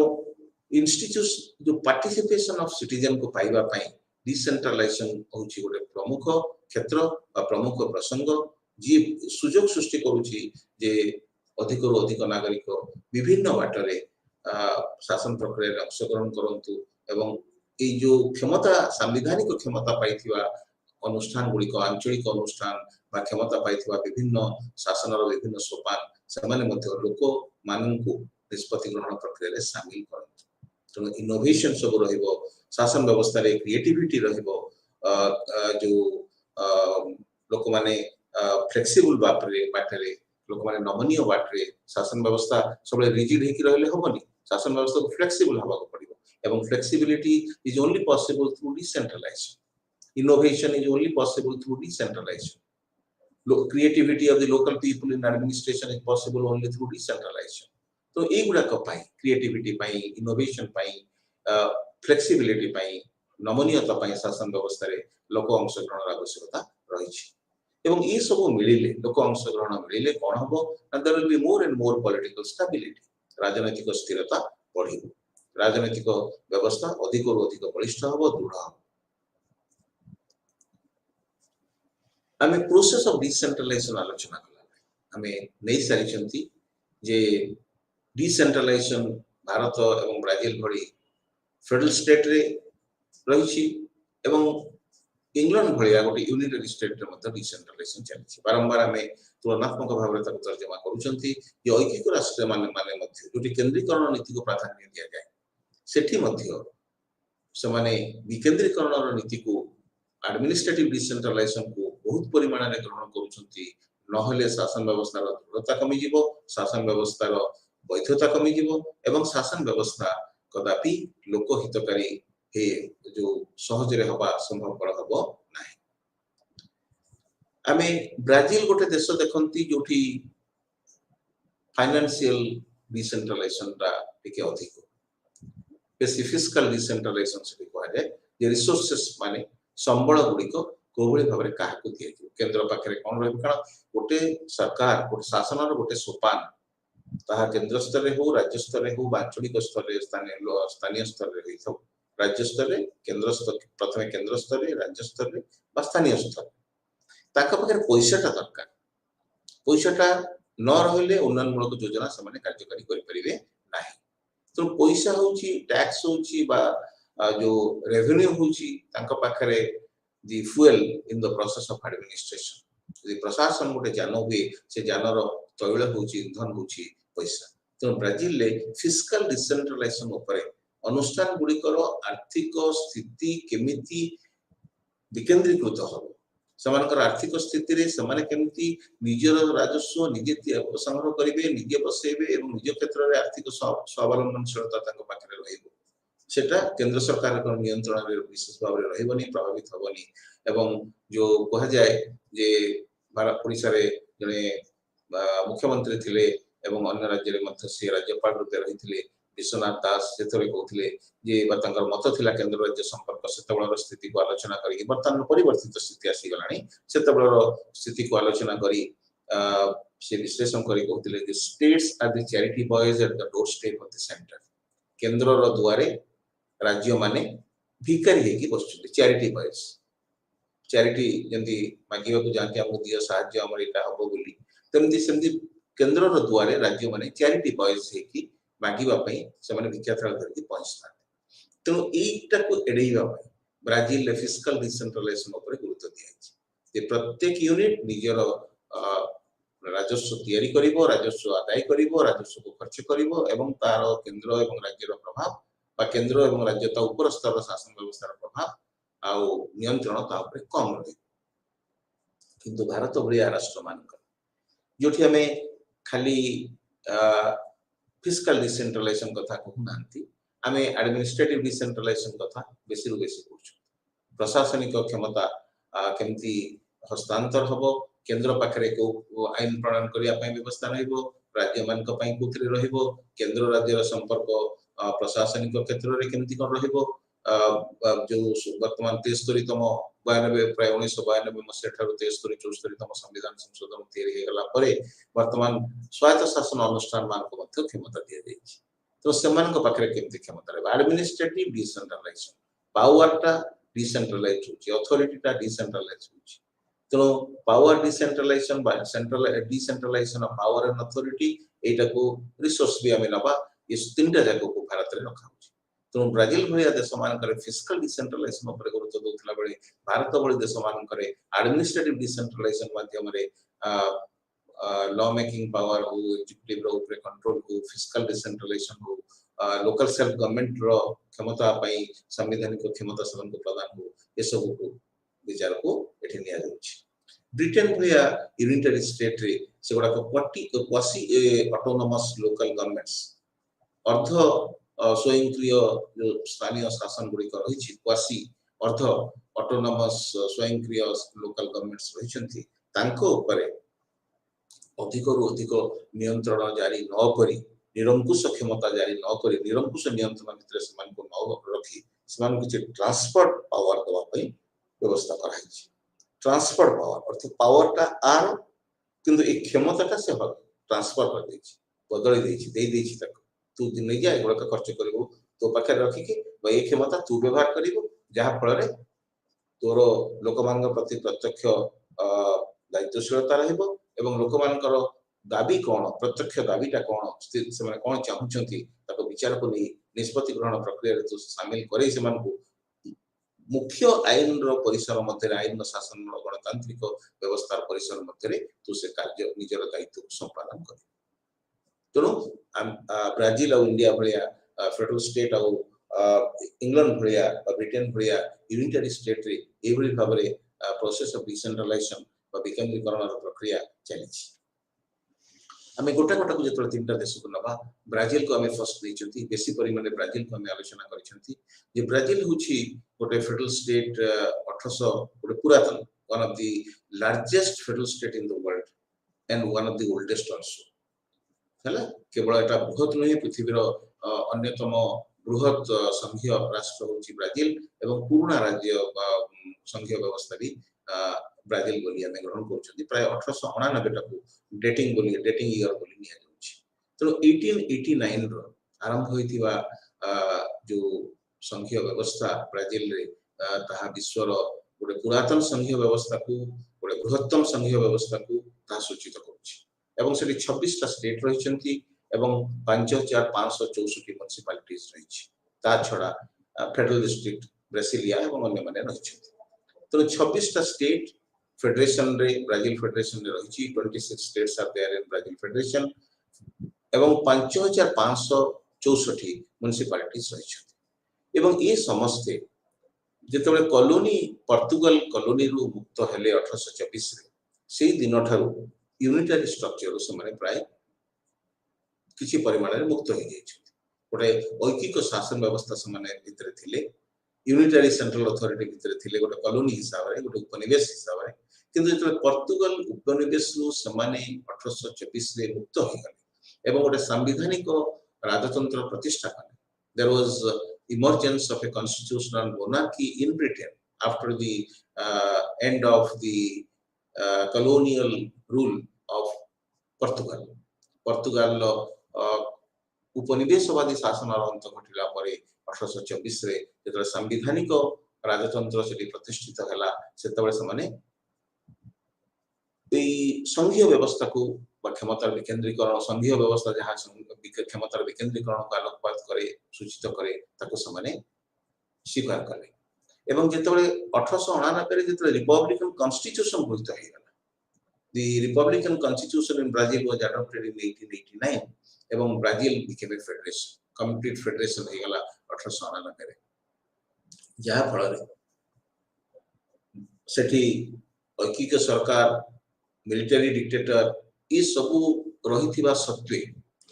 इंस्टीट्यूशन जो पार्टिसिपेशन ऑफ सिटीजन को पाइबा पई डिसेंट्रलाइजेशन होची गोटे प्रमुख क्षेत्र बा प्रमुख प्रसंग जी सुजोग सृष्टि करूची जे अधिक रु अधिक नागरिक विभिन्न बाटरे शासन प्रक्रिया रे अंशग्रहण करंतु एवं ए जो क्षमता संवैधानिक क्षमता पाइथिबा अनुष्ठान गुड़िक आंचलिक अनुष्ठान बा क्षमता पाइथिबा विभिन्न शासनर विभिन्न सोपान सेमाने मध्य लोक माननकु निष्पत्ति ग्रहण प्रक्रिया रे शामिल करत तो इनोवेशन सब रहिबो शासन व्यवस्था रे क्रिएटिविटी रहिबो जो लोक माने फ्लेक्सिबल बाटरे लोक माने नमनीय बाटरे शासन व्यवस्था सब रिजिड हेकि रहले होबनी शासन व्यवस्था को फ्लेक्सिबल हबा को पड़िबो एवं flexibility is only possible through decentralisation innovation is only possible through decentralization creativity of the local people in administration is possible only through decentralization तो एगुडा को पाई क्रिएटिविटी पाई इनोवेशन पाई फ्लेक्सिबिलिटी पाई नमनीयता पाई शासन व्यवस्था रे लोक अंशग्रहण आवश्यकता रही एवं ये सब मिलिले लोक अंशग्रहण मिलिले कोन हबो there will be more and more political stability राजनैतिक स्थिरता बढ़िबो राजनैतिक व्यवस्था अधिक और अधिक बलिष्ठ हबो दृढ़ हबो आमे प्रोसेस ऑफ डिसेंट्रलाइजेशन आलोचना कला आमे नै सारिचंती जे डिसेंट्रलाइजेशन भारत एवं ब्राजील भली फेडरल स्टेट रे रहिछि एवं इंग्लैंड भली गोटे यूनिटरी स्टेट रे मत डिसेंट्रलाइजेशन चलिछि बारंबार आमे तुलनात्मक भाव ताको तर्जमा करूचंती जे ऐकिक राष्ट्र माने मध्य जोटी केंद्रीकरण नीति को प्राधान्य दिया जाय सेठी मध्य समाने विकेंद्रीकरण नीति को एडमिनिस्ट्रेटिव डिसेंट्रलाइजेशन को बहुत परिमाण रे ग्रहण करूछंती नहले शासन व्यवस्था रो दृढ़ता कमी जीवो शासन व्यवस्था रो वैधता कमी जीवो एवं शासन व्यवस्था कदापि लोक हितकारी हे जो सहज रे हबा संभव हबो नाही आमे ब्राजील गोटे देश देखंती जोठी फाइनेंशियल डिसेंट्रलाइजेशन रा टिके अधिक बेसी फिस्कल डिसेंट्रलाइजेशन से कहै जाय जे रिसोर्सेस माने संबल गुडी को कोबळे भाबरे काहाकु दिए केंद्र पाखरे कोन रहबो कारण गोटे सरकार गोटे शासन रो गोटे सोपान ताहा केंद्र स्तर रे हो राज्य स्तर रे हो आंचलिक स्तर रे स्थानीय स्तर रे होइथो राज्य स्तर रे केंद्र स्तर प्रथमे केंद्र स्तर रे राज्य स्तर रे बा स्थानीय स्तर ताका पाखरे पैसाटा दरकार पैसाटा न रहले उन्नयन मूलक योजना समान कार्यकारी करि परिबे नाही तो पैसा होची टैक्स होची बा जो रेवेन्यू होची तांका पाखरे the fuel in the process of administration the प्रशासन गोटे जान हुए से जानर तैल होची ईंधन होची पैसा तो ब्राजील ले फिस्कल डिसेंट्रलाइजेशन ऊपर अनुष्ठान गुडिकर आर्थिक स्थिति केमिति विकेंद्रीकृत हो समानकर आर्थिक स्थिति रे समाने केमिति निजर राजस्व निजे संग्रह करिवे निजे बसेबे एवं निज क्षेत्र रे आर्थिक स्वावलंबनशीलता ताको पाखरे रहइबो सेटा केंद्र सरकार को नियंत्रण रे विशेष भाव रे रहइबनी प्रभावित होबनी एवं जो कहा जाय जे भारत ओडिसा रे जने मुख्यमंत्री थिले एवं अन्य राज्य रे मध्य से राज्यपाल रूपे रहिथिले विश्वनाथ दास जेतरे कहथिले जे बतंकर मत थिला केंद्र राज्य संपर्क सेतबळर स्थिति को आलोचना करी वर्तमान परिवर्तित स्थिति आसी गलानी सेतबळर स्थिति को आलोचना करी से विश्लेषण करी कहथिले जे states are the charity boys at the doorstep of the centre केंद्र रो दुआरे राज्य माने भिकारी हे की बसुछथि चैरिटी बॉयज चैरिटी जंती मागिबा को जाके हमको दियो साहाय्य हमर एटा हबो बोली तमती सेमती केंद्र रो दुआरे राज्य माने चैरिटी बॉयज हे की मागिबा पई से माने भिक्षाथाल धरती पहुंचता तो एटा को एडेइबा पई ब्राजील फिस्कल डिसेंट्रलाइजेशन ऊपर गुरुत्व दिया जे प्रत्येक यूनिट निजर राजस्व तैयारी करिवो राजस्व आदाय करिवो राजस्व को खर्च करिवो एवं तार केंद्र एवं राज्यर प्रभाव बा केंद्र एवं राज्य ता ऊपर स्तर शासन व्यवस्था प्रभाव आउ नियंत्रण ता ऊपर कम रही किंतु भारत भलिया राष्ट्र मानक जोठी हमें खाली फिस्कल डिसेंट्रलाइजेशन कथा कहू नांती हमें एडमिनिस्ट्रेटिव डिसेंट्रलाइजेशन कथा बेसी रु बेसी कहू प्रशासनिक क्षमता केमती हस्तांतर हबो केंद्र पाखरे को आईन प्रणयन करिया पई व्यवस्था रहइबो राज्य मानक पई कोथरे रहइबो केंद्र राज्यर संपर्क प्रशासनिक क्षेत्र रे केमती कोन रहइबो जो वर्तमान 73तम 92 प्राय 1992 मसिया ठारो 73 74तम संविधान संशोधन तैयारी हे गला परे वर्तमान स्वायत्त शासन अनुष्ठान मान को मध्य क्षमता दिया जायछि तो समान को पाखरे केमती क्षमता रे एडमिनिस्ट्रेटिव डिसेंट्रलाइजेशन पावरटा डिसेंट्रलाइज होछि अथॉरिटीटा डिसेंट्रलाइज होछि तो पावर डिसेंट्रलाइजेशन बा central decentralisation of power and authority एटा को रिसोर्स भी हमें नबा इस तीनटा जगह को भारत रे रखा होछि तो ब्राजिल भलिया देश मानकर फिस्कल डिसेंट्रलाइजेशन ऊपर गुरुत्व दउतला बेले भारत भली देश मानकर एडमिनिस्ट्रेटिव डिसेंट्रलाइजेशन माध्यम रे लॉ मेकिंग पावर हो एग्जीक्यूटिव रो ऊपर कंट्रोल हो फिस्कल डिसेंट्रलाइजेशन हो लोकल सेल्फ गवर्नमेंट रो क्षमता पई संवैधानिक क्षमता सबन को प्रदान हो ये सब को विचार को एठी निया जाउछि ब्रिटेन भलिया यूनिटरी स्टेट रे से गुडा को क्वासी ऑटोनोमस लोकल गवर्नमेंट्स अर्ध स्वयंक्रिय जो स्थानीय शासन गुडी कर रही क्वासी अर्ध ऑटोनोमस स्वयंक्रिय लोकल गवर्नमेंट्स रहिसंती तांको ऊपर अधिक रु अधिक नियंत्रण जारी न करी निरंकुश क्षमता जारी न करी निरंकुश नियंत्रण भितर समान को न रखी समान किछ ट्रांसफर पावर दवा पई व्यवस्था कराई ट्रांसफर पावर अर्थ पावर टा आर किंतु एक क्षमता टा से ट्रांसफर कर देछि बदल देछि दे देछि तक तू दिन नहीं जाए गुडा खर्च करिवो तो पाखे रखी कि भाई क्षमता तू व्यवहार करिवो जहा फल रे तोर लोकमान प्रति प्रत्यक्ष दायित्वशीलता रहइबो एवं लोकमानकर दाबी कोन प्रत्यक्ष दाबीटा कोन से माने कोन चाहुचंती ताको विचार को नहीं निष्पत्ति ग्रहण प्रक्रिया रे तो शामिल करे से मान को मुख्य आईन रो परिसर मध्य आईन शासन गणतांत्रिक व्यवस्था परिसर मध्य तो से कार्य निजर दायित्व संपादन करे तेणु ब्राजिल और इंडिया भलिया फेडरल स्टेट और इंग्लैंड भलिया ब्रिटेन भलिया यूनिटरी स्टेट रे एवरी भाबरे प्रोसेस ऑफ डिसेंट्रलाइजेशन बा विकेंद्रीकरण प्रक्रिया चली आमे गोटा गोटा को जतले तीनटा देश को नबा ब्राजिल को आमे फर्स्ट देचंती बेसी परिमाण ब्राजिल को आमे आलोचना करिसंती जे ब्राजिल हुची गोटे फेडरल स्टेट 1800 गोटे पुरातन one of the largest federal state in the world and one of the oldest also हला केवल एटा बहुत नहीं पृथ्वी रो अन्यतम बृहत संघीय राष्ट्र होची ब्राजिल एवं पूर्ण राज्य संघीय व्यवस्था भी ब्राजिल बोली हमें ग्रहण करछथि प्राय 1899 टाको डेटिंग ईयर बोली निया जाउछि तो 1889 रो आरंभ होइथिबा जो संघीय व्यवस्था ब्राजिल रे ताहा विश्व रो गोटे पुरातन संघीय व्यवस्था को गोटे बृहत्तम संघीय व्यवस्था को ता सूचित करूछि एवं सेठी 26 टा स्टेट रहिसंती एवं 5564 म्युनिसिपालिटीज रहिछि ता छडा फेडरल डिस्ट्रिक्ट ब्रासिलिया एवं अन्य माने रहिसंती तो 26 टा स्टेट फेडरेशन रे ब्राजिल फेडरेशन रे रहिछि 26 states are there in Brazil federation एवं 5564 म्युनिसिपालिटीज रहिछि एवं ये समस्त जेतबे कॉलोनी पोर्तुगल कॉलोनी रु मुक्त हेले 1824 रे सेही दिन ठारू यूनिटरी स्ट्रक्चर से माने प्राय किछि परिमाण रे मुक्त हो जाइछि गोटे ऐकिक शासन व्यवस्था से माने भितर थिले यूनिटरी सेंट्रल अथॉरिटी भितर थिले गोटे कॉलोनी हिसाब रे गोटे उपनिवेश हिसाब रे किंतु जेतबे पोर्तुगल उपनिवेश रु समाने 1824 रे मुक्त हो गले एवं गोटे संवैधानिक राजतंत्र प्रतिष्ठा कले there was emergence of a constitutional monarchy in Britain after the end of the colonial rule of Portugal उपनिवेशवादी शासन अंत घटिला परे 1824 रे जेतले संवैधानिक राजतंत्र से प्रतिष्ठित हला सेतबे समाने ए संघीय व्यवस्था को क्षमता विकेंद्रीकरण संघीय व्यवस्था जहां क्षमता विकेंद्रीकरण को आलोकपात करे सूचित करे ताको समाने स्वीकार करे एवं जेतबे 1899 रे जेतले रिपब्लिकन कॉन्स्टिट्यूशन घोषित हेगला the republican constitution in Brazil was adopted in 1889 एवं Brazil became a federation complete federation हेगला 1899 रे जहा फल रे सेठी ऐकिक सरकार मिलिटरी डिक्टेटर ई सब रहिथिबा सत्वे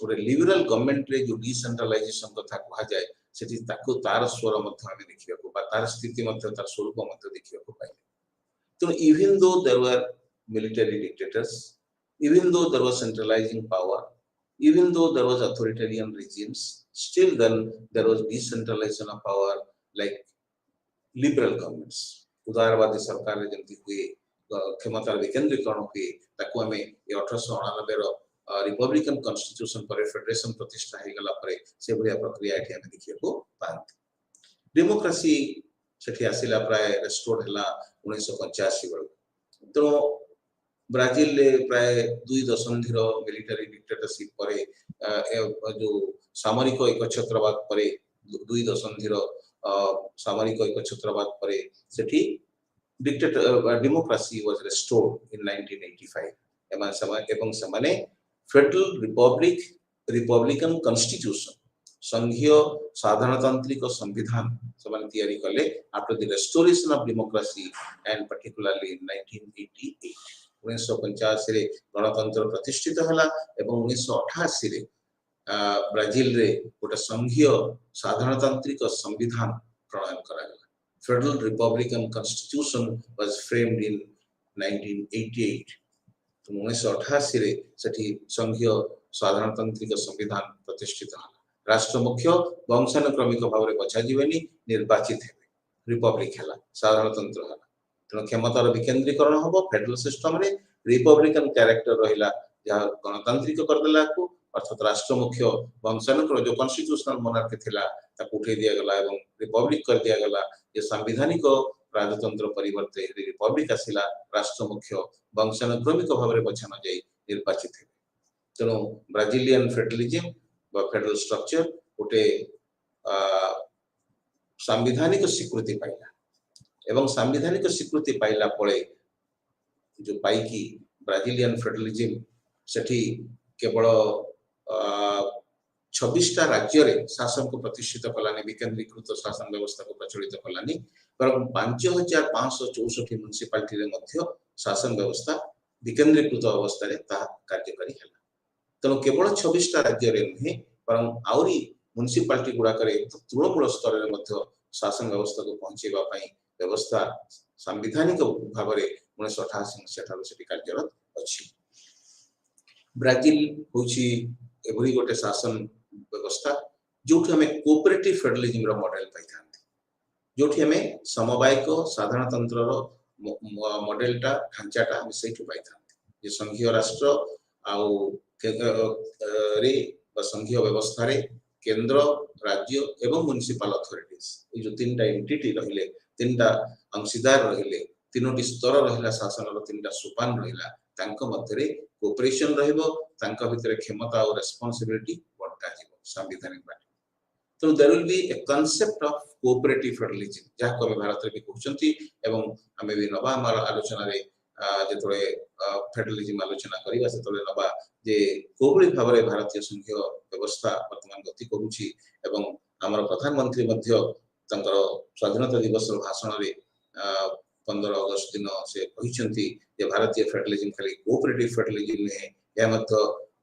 गोटे लिबरल गवर्नमेंट रे जो डिसेंट्रलाइजेशन कथा कहा जाए सेठी ताको तार स्वर मध्य हमें देखिया को बा तार स्थिति मध्य तार स्वरूप मध्य देखिया को पाइले तो even though there were military dictators even though there was centralizing power even though there was authoritarian regimes still then there was decentralization of power like liberal governments उदारवादी सरकार रे जंती हुए क्षमता विकेंद्रीकरण हुए ताको हमें 1899 रो रिपब्लिकन कॉन्स्टिट्यूशन पर फेडरेशन प्रतिष्ठा हे गला परे से बढिया प्रक्रिया एठी हमें देखिए को पांती डेमोक्रेसी सेठी आसिला प्राय रेस्टोर्ड हला 1985 बेल तो ब्राजिल ले प्राय 2 दशंधि रो मिलिटरी डिक्टेटरशिप परे जो सामरिक एकछत्रवाद परे दुई दशंधिर सामरिक एकछत्रवाद परे सेठी डेमोक्रेसी वाज रिस्टोर्ड इन 1985 एवं समाने फेडरल रिपब्लिकन कॉन्स्टिट्यूशन संघीय साधारणतांत्रिक संविधान समाने तैयारी कले after the restoration of democracy and particularly in 1988 1985 रे गणतंत्र प्रतिष्ठित हला एवं 1988 रे ब्राजिल रे गोटे संघीय साधारणतांत्रिक संविधान प्रणयन करा गला federal Republican constitution was framed in 1988 1988 रे सेठी संघीय साधारणतांत्रिक संविधान प्रतिष्ठित हला राष्ट्र मुख्य वंशानुक्रमिक भाव में बचा जीवेनी निर्वाचित हेबे रिपब्लिक हला साधारणतंत्र हला तेणु क्षमतार विकेंद्रीकरण हबो फेडरल सिस्टम रे रिपब्लिकन कैरेक्टर रहिला जहा गणतांत्रिक करदेला को अर्थात राष्ट्र मुख्य वंशानुक्रम जो कॉन्स्टिट्यूशनल मोनार्की थिला ताकू उठे दिया गला एवं रिपब्लिक कर दिया गला ये संवैधानिक राजतंत्र परिवर्ते रिपब्लिक आसिला राष्ट्र मुख्य वंशानुक्रमिक भाव में बछा न जाई निर्वाचित हेबे तेणु ब्राजिलियन फेडरलिज्म फेडरल स्ट्रक्चर गोटे संवैधानिक स्वीकृति पाइला एवं संवैधानिक स्वीकृति पाइला पळे जो पाइकी ब्राजिलियन फेडरलिज्म सेठी केवल 26टा राज्य रे शासन को प्रतिष्ठित कलानी विकेंद्रीकृत शासन व्यवस्था को प्रचलित कलानी पर 5564 म्युनिसिपालिटी रे मध्य शासन व्यवस्था विकेंद्रीकृत अवस्था रे ता कार्यकारी हला तेणु केवल 26टा राज्य रे नहीं पर आउरी म्युनिसिपालिटी गुडा करे तृणमूल स्तर रे मध्य शासन व्यवस्था को पहुंचेबा पई व्यवस्था संवैधानिक भाव रे 1988 मसिया सेठी कार्यरत अछि ब्राजिल होची एभरी गोटे शासन व्यवस्था जोठी हमें कोऑपरेटिव फेडरलिज्म रो मॉडल पाइथांती जोठी हमें समवायिक साधारणतंत्र रो मॉडलटा ढांचाटा हम सेठु पाइथांती जे संघीय राष्ट्र आउ रे संघीय व्यवस्था रे केंद्र राज्य एवं म्युनिसिपल अथॉरिटीज ये जो तीनटा एंटिटी रहिले तीनटा अंशीदार रहिले तीनोटी स्तर रहिला शासन रो तीनटा सोपान रहिला तांको मध्य रे कोऑपरेशन रहइबो तांको भितरे क्षमता और रिस्पांसिबिलिटी बंटा जीवो संवैधानिक बाटे तो there will be a concept of cooperative federalism जहा को भारत रे भी कहउचंती एवं हमें भी नबा हमारा आलोचना रे जेतोळे फेडरलिज्म आलोचना करिवा सेतोळे नबा जे कोबळी भाबरे भारतीय संघीय व्यवस्था वर्तमान गति करूची एवं हमर प्रधानमंत्री मध्य तंकर स्वाधीनता दिवस भाषण रे 15 अगस्त दिन से कहिसंती जे भारतीय फेडरलिज्म खाली कोऑपरेटिव फेडरलिज्म ने या मध्य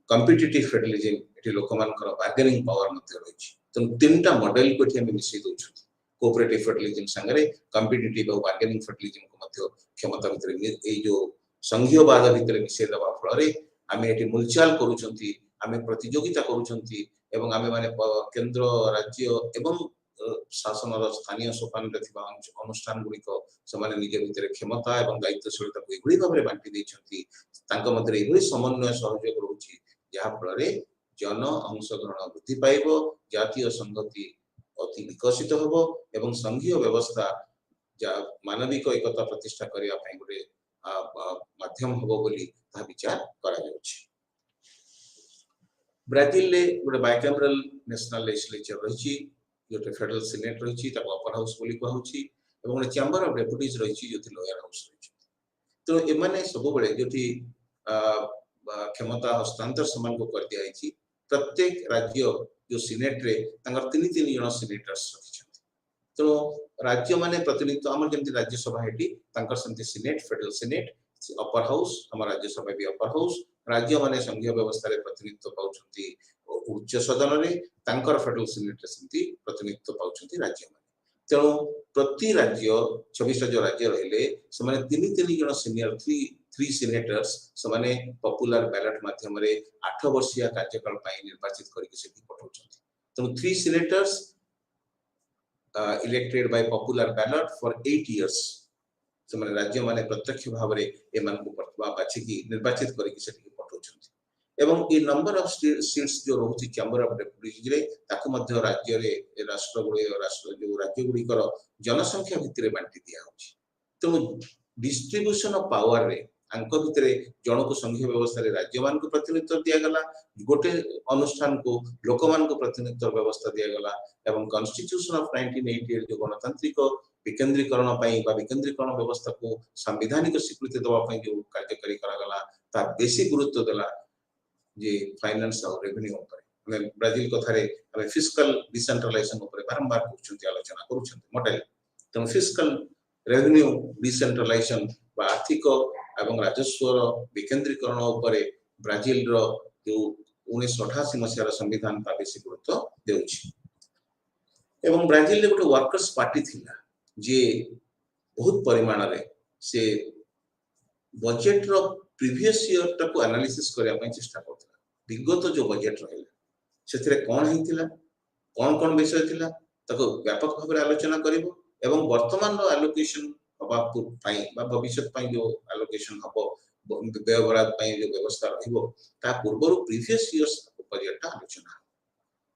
कॉम्पिटिटिव फेडरलिज्म एठी लोकमानकर बार्गेनिंग पावर मध्य रहिछि तो तीनटा मॉडल को एठी हम मिसै दोछथि कोऑपरेटिव फेडरलिज्म संगरे कॉम्पिटिटिव और बार्गेनिंग फेडरलिज्म को मध्य क्षमता भितर ए जो संघीयवाद भितर मिसै दबा फल रे आमे एठी मुलचाल करूछंती आमे प्रतियोगिता करूछंती एवं आमे माने केंद्र राज्य एवं शासन स्थानीय सोपान रे थिबा अनुष्ठान गुडी को समान निज भितर क्षमता एवं दायित्वशीलता को एगुडी भाबरे बांटी दैछंती तांको मध्ये एगुडी समन्वय सहयोग रहउची जहा फल रे जन अंशग्रहण वृद्धि पाइबो जातीय संगति अति विकसित होबो एवं संघीय व्यवस्था जा मानविक एकता प्रतिष्ठा करिया पई गुडी माध्यम होबो बोली ता विचार करा जाउची ब्राजिल ले गुडी बाइकैमरल नेशनल लेजिस्लेचर रहिची जोटे फेडरल सीनेट रहिची ता अपर हाउस बोली कहउची एवं चैम्बर ऑफ डेप्यूटीज रहिची जोति लोअर हाउस रहिची तो एमाने सब बेले जोति क्षमता हस्तांतर समान को कर दिया आइची प्रत्येक राज्य जो सीनेट रे तांगर 3 जन सीनेटर्स रखिछथि तो राज्य माने प्रतिनिधित्व हमर जेंति राज्य सभा हेटी तांकर संति senate federal senate upper house हमर राज्य सभा भी अपर हाउस राज्य माने संघीय व्यवस्था रे प्रतिनिधित्व पाउछथि उच्च सदन रे तांकर फेडरल सीनेट रे संति प्रतिनिधित्व पाउछथि राज्य माने तेणु प्रति राज्य 26 जो राज्य रहिले समाने 3 जन सीनियर 3 सीनेटर्स समाने पॉपुलर बैलेट माध्यम रे 8 वर्षीय कार्यकाल पई निर्वाचित करिके सेठी पठाउछथि तेणु 3 senators elected by popular ballot for 8 years समाने राज्य माने प्रत्यक्ष भाव रे एमान को प्रतिभा बाछि की निर्वाचित करिके सेठी पठाउछथि एवं ए नंबर ऑफ सीट्स जो रहउची चैम्बर ऑफ डेप्यूटीज रे ताको मध्य राज्य रे राष्ट्र जो राज्य गुडी कर जनसंख्या भितरे बांटी दिया होची तेणु डिस्ट्रीब्यूशन ऑफ पावर रे आंक भितरे जनक संघीय व्यवस्था रे राज्य मान को प्रतिनिधित्व दिया गला गोटे अनुष्ठान को लोक मान को प्रतिनिधित्व व्यवस्था दिया गला एवं कॉन्स्टिट्यूशन ऑफ 1988 जो गणतांत्रिक विकेंद्रीकरण विकेंद्रीकरण व्यवस्था को संवैधानिक स्वीकृति देवा जो कार्यकारी करा गला ता बेसी गुरुत्व देला जे फाइनेंस और रेवेन्यू ऊपर हमें ब्राजील कथारे हमें फिस्कल डिसेंट्रलाइजेशन ऊपर बारंबार कहउछंती आलोचना करूछंती मॉडल त फिस्कल रेवेन्यू डिसेंट्रलाइजेशन आर्थिक एवं राजस्व विकेंद्रीकरण ऊपर ब्राजील रो जो 1988 मसीहार संविधान ता बेसी गुरुत्व देउछि एवं ब्राजील रे गोटे वर्कर्स पार्टी थिला जे बहुत परिमाण रे से बजेट रो प्रीवियस ईयर तक एनालिसिस करिया पय चेष्टा करथला विगत जो बजेट रहला सेथिरे कोन हिथिला कोन विषय थिला ताको व्यापक भाव आलोचना करिवो एवं वर्तमान रो एलोकेशन हबा पई बा भविष्य पई जो एलोकेशन हबो व्यय बराद पई जो व्यवस्था रहिबो ता पूर्वरु प्रीवियस इयर्स बजेट आलोचना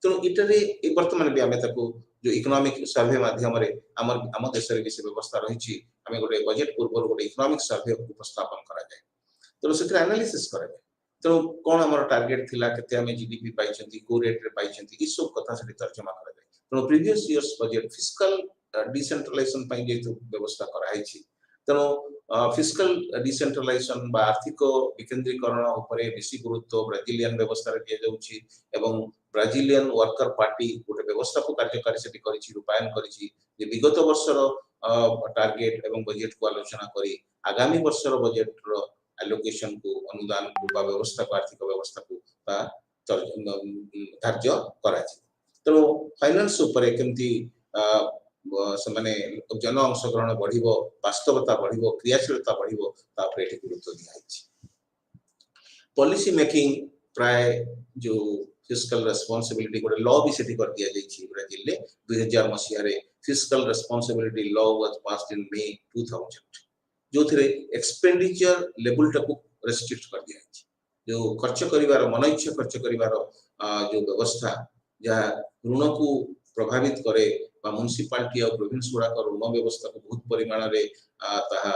तो इटरे वर्तमान भी आमे ताको जो इकोनॉमिक सर्वे माध्यम रे हम देश रे विषय व्यवस्था रहिछि आमे गोटे बजेट पूर्वरु गोटे इकोनॉमिक सर्वे उपस्थापन करा जाय तो सेथरे एनालिसिस करा जाय तो कोन हमर टारगेट थिला केते हमें जीडीपी पाइछंती को रेट रे पाइछंती ई सब कथा से तर्जमा करा जाय तो previous years budget fiscal decentralisation पई जे व्यवस्था करा आइछि तो फिस्कल डिसेंट्रलाइजेशन बा आर्थिक विकेंद्रीकरण ऊपर बेसी गुरुत्व ब्राजीलियन व्यवस्था रे दिया जाउछि एवं ब्राजीलियन वर्कर पार्टी गोटे व्यवस्था को कार्यकारी से करिछि रूपायन करिछि जे विगत वर्षर टारगेट एवं बजेट को आलोचना करी आगामी वर्षर बजेट रो एलोकेशन को अनुदान को बा व्यवस्था को आर्थिक व्यवस्था को धार्य करा तो फाइनेंस ऊपर केमती माने जन अंशग्रहण बढ़िबो वास्तवता बढ़िबो क्रियाशीलता बढ़िबो तापर एठी गुरुत्व दिया आइछि पॉलिसी मेकिंग प्राय जो फिस्कल रेस्पोंसिबिलिटी गोटे लॉ भी सेठी कर दिया जाइछि ब्राजील ले 2000 मसिया रे fiscal responsibility law was passed in May 2000 जो थरे एक्सपेंडिचर लेवल टाको रेस्ट्रिक्ट कर दिया है जो खर्च करिवार मन इच्छा खर्च करिवार जो व्यवस्था जा ऋण को प्रभावित करे बा म्युनिसिपैलिटी और प्रोविंस गुडा को ऋण व्यवस्था को बहुत परिमाण रे ताहा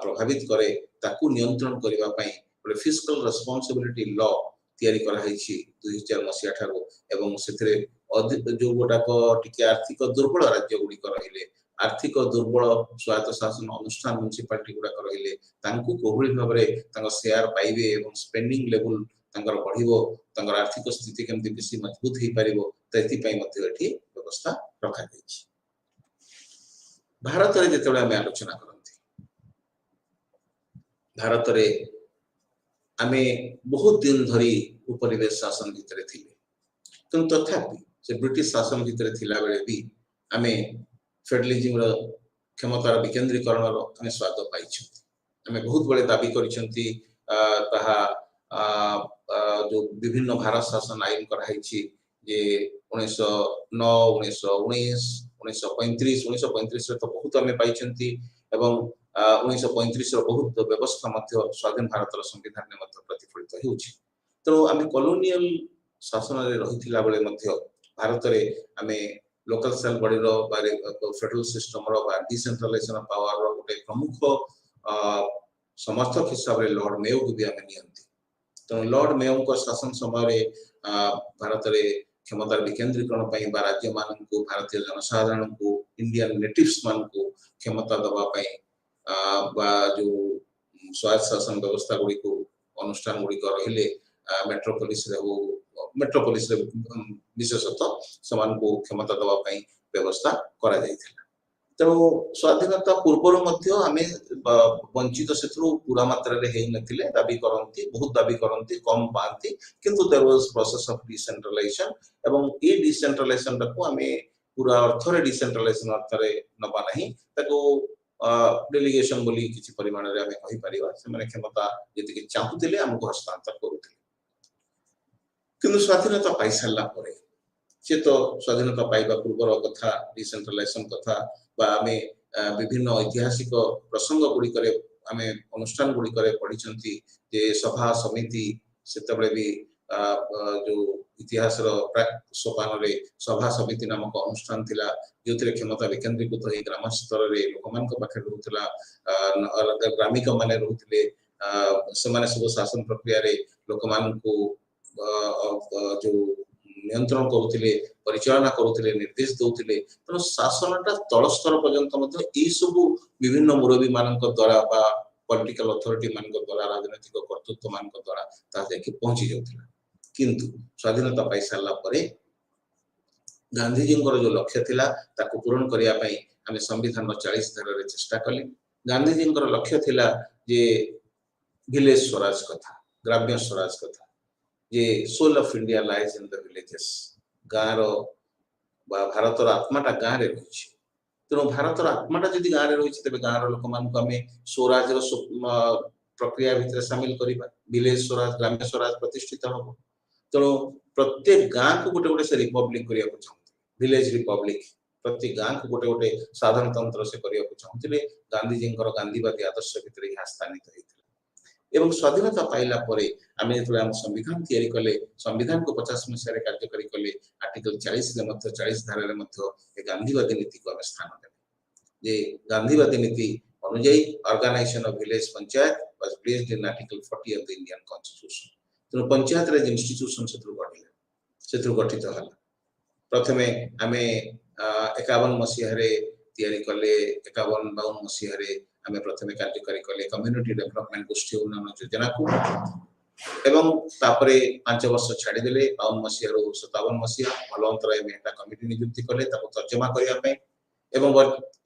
प्रभावित करे ताकू नियंत्रण करिवा पई गोटे फिस्कल रेस्पोंसिबिलिटी लॉ तयारी करा हैछि 2000 मसिया ठारो एवं सेथरे जो गोटा को टिके आर्थिक दुर्बल राज्य गुडी को रहिले आर्थिक दुर्बल स्वायत्त शासन अनुष्ठान म्युनिसिपैलिटी गुडा रहिले तांकू कोहली भाबरे तांको शेयर पाइबे एवं स्पेंडिंग लेवल तांकर बढ़िबो तांकर आर्थिक स्थिति केमति बेसी मजबूत हे पारिबो तैति पई मध्ये एठी व्यवस्था रखा दैछि भारत रे जेतेबे हम आलोचना करंती भारत रे आमे बहुत दिन धरी उपनिवेश शासन भितरे थिले किंतु तथापि से ब्रिटिश शासन भितरे थिला बेले भी आमे फेडरलिज्म रो क्षमतार विकेंद्रीकरण रो हमें स्वाद पाइछु हमें बहुत बड़े दाबी करिसंती ताहा जो विभिन्न भारत शासन आईन कराइछि जे 1909 1919 1935 रे तो बहुत हमें पाइछंती एवं 1935 रो बहुत व्यवस्था मध्य स्वाधीन भारत रो संविधान ने मध्य प्रतिफलित हेउछि तो हमें कॉलोनियल शासन रे रहिथिला बेले मध्य भारत रे हमें लोकल सेल बॉडी रो बारे फेडरल सिस्टम रो बा डिसेंट्रलाइजेशन ऑफ पावर रो गोटे प्रमुख समर्थक हिसाब रे लॉर्ड मेयो को भी हमें नियंती तो लॉर्ड मेयो को शासन समय रे भारत रे क्षमता विकेंद्रीकरण पई बा राज्य मान को भारतीय जनसाधारण को इंडियन नेटिव्स मान को क्षमता दबा पई बा जो स्वायत्त शासन व्यवस्था गुडी को अनुष्ठान गुडी को रहिले मेट्रोपोलिस रे वो मेट्रोपोलिस रे विशेषतः समान को क्षमता दबा पई व्यवस्था करा जायथिला तो स्वाधीनता पूर्व मध्य आमे वंचित सेथु पूरा मात्रा रे हेइ नथिले दाबी करंती बहुत दाबी करंती कम पांती किंतु there was process of decentralisation एवं ए डिसेंट्रलाइजेशन को आमे पूरा अर्थ रे डिसेंट्रलाइजेशन अर्थ रे नबा नहीं ताको डेलीगेशन बोली किछि परिमाण रे आमे कहि परिबा से माने क्षमता जति कि चाहुतिले हमको हस्तांतर करूतिले किंतु स्वाधीनता पाई सारला परे से तो स्वाधीनता पाइबा पूर्वर कथा डिसेंट्रलाइजेशन कथा बा हमें विभिन्न ऐतिहासिक प्रसंग गुडी करे हमें अनुष्ठान गुडी करे पढिचंती जे सभा समिति सेतबे भी जो इतिहास रो सोपान रे सभा समिति नामक अनुष्ठान थिला जोथिरे क्षमता विकेंद्रीकृत हे ग्राम स्तर रे लोकमान को पाखे रहउतला ग्रामीक माने रहउतले ସେମାନେ सब शासन प्रक्रिया रे लोक मान को जो नियंत्रण करुथिले परिचालना करुथिले निर्देश दउथिले तो शासनटा तल स्तर पर्यंत मध्य ई सब विभिन्न मुरबी मानक द्वारा बा पॉलिटिकल अथॉरिटी मानक द्वारा राजनीतिक कर्तृत्व मानक द्वारा ता देखि पहुंची जाउथिला किंतु स्वाधीनता पाई सारला परे गांधी जी जो लक्ष्य थिला ताको पूरण करिया पई हमें संविधान 40 धारा रे चेष्टा कले गांधी जी लक्ष्य थिला जे विलेज स्वराज कथा ग्राम्य स्वराज कथा जे soul of India lies in the villages गाँव बा भारतर आत्माटा गाँव रे रही तेणु भारतर आत्माटा जदि गाँव रे रही तेरे गाँव लोक मान को आम स्वराज प्रक्रिया भितर सामिल करवा विलेज स्वराज ग्राम्य स्वराज प्रतिष्ठित हम तेणु प्रत्येक गाँव को गोटे गोटे से रिपब्लिक करने को चाहते विलेज रिपब्लिक प्रत्येक गाँव को गोटे गोटे साधारणतंत्र से करने को चाहते गांधी जी गांधीवादी आदर्श भितर यह स्थानित होता एवं स्वाधीनता पाइला परे आमे जेतले हम संविधान तैयारी कले संविधान को 50 मसीह रे कार्यकारी कले आर्टिकल 40 रे मध्य 40 धारा रे मध्य ए गांधीवादी नीति को हम स्थान देले जे गांधीवादी नीति अनुଯାयी organisation of village panchayat was placed in article 40 of the Indian constitution तो पंचायत रे इंस्टीट्यूशन सेतु गठित हला प्रथमे आमे 51 मसीह रे तैयारी कले 51 मसीह रे हमें प्रथमे कार्यकारी कले कम्युनिटी डेवलपमेंट गोष्ठी उन्नयन योजना को एवं तापरे 5 वर्ष छाड़ी देले 52 मसीह रो 57 मसीह भलंतराय मेटा कमिटी नियुक्ति कले ताको तर्जमा करिया पई एवं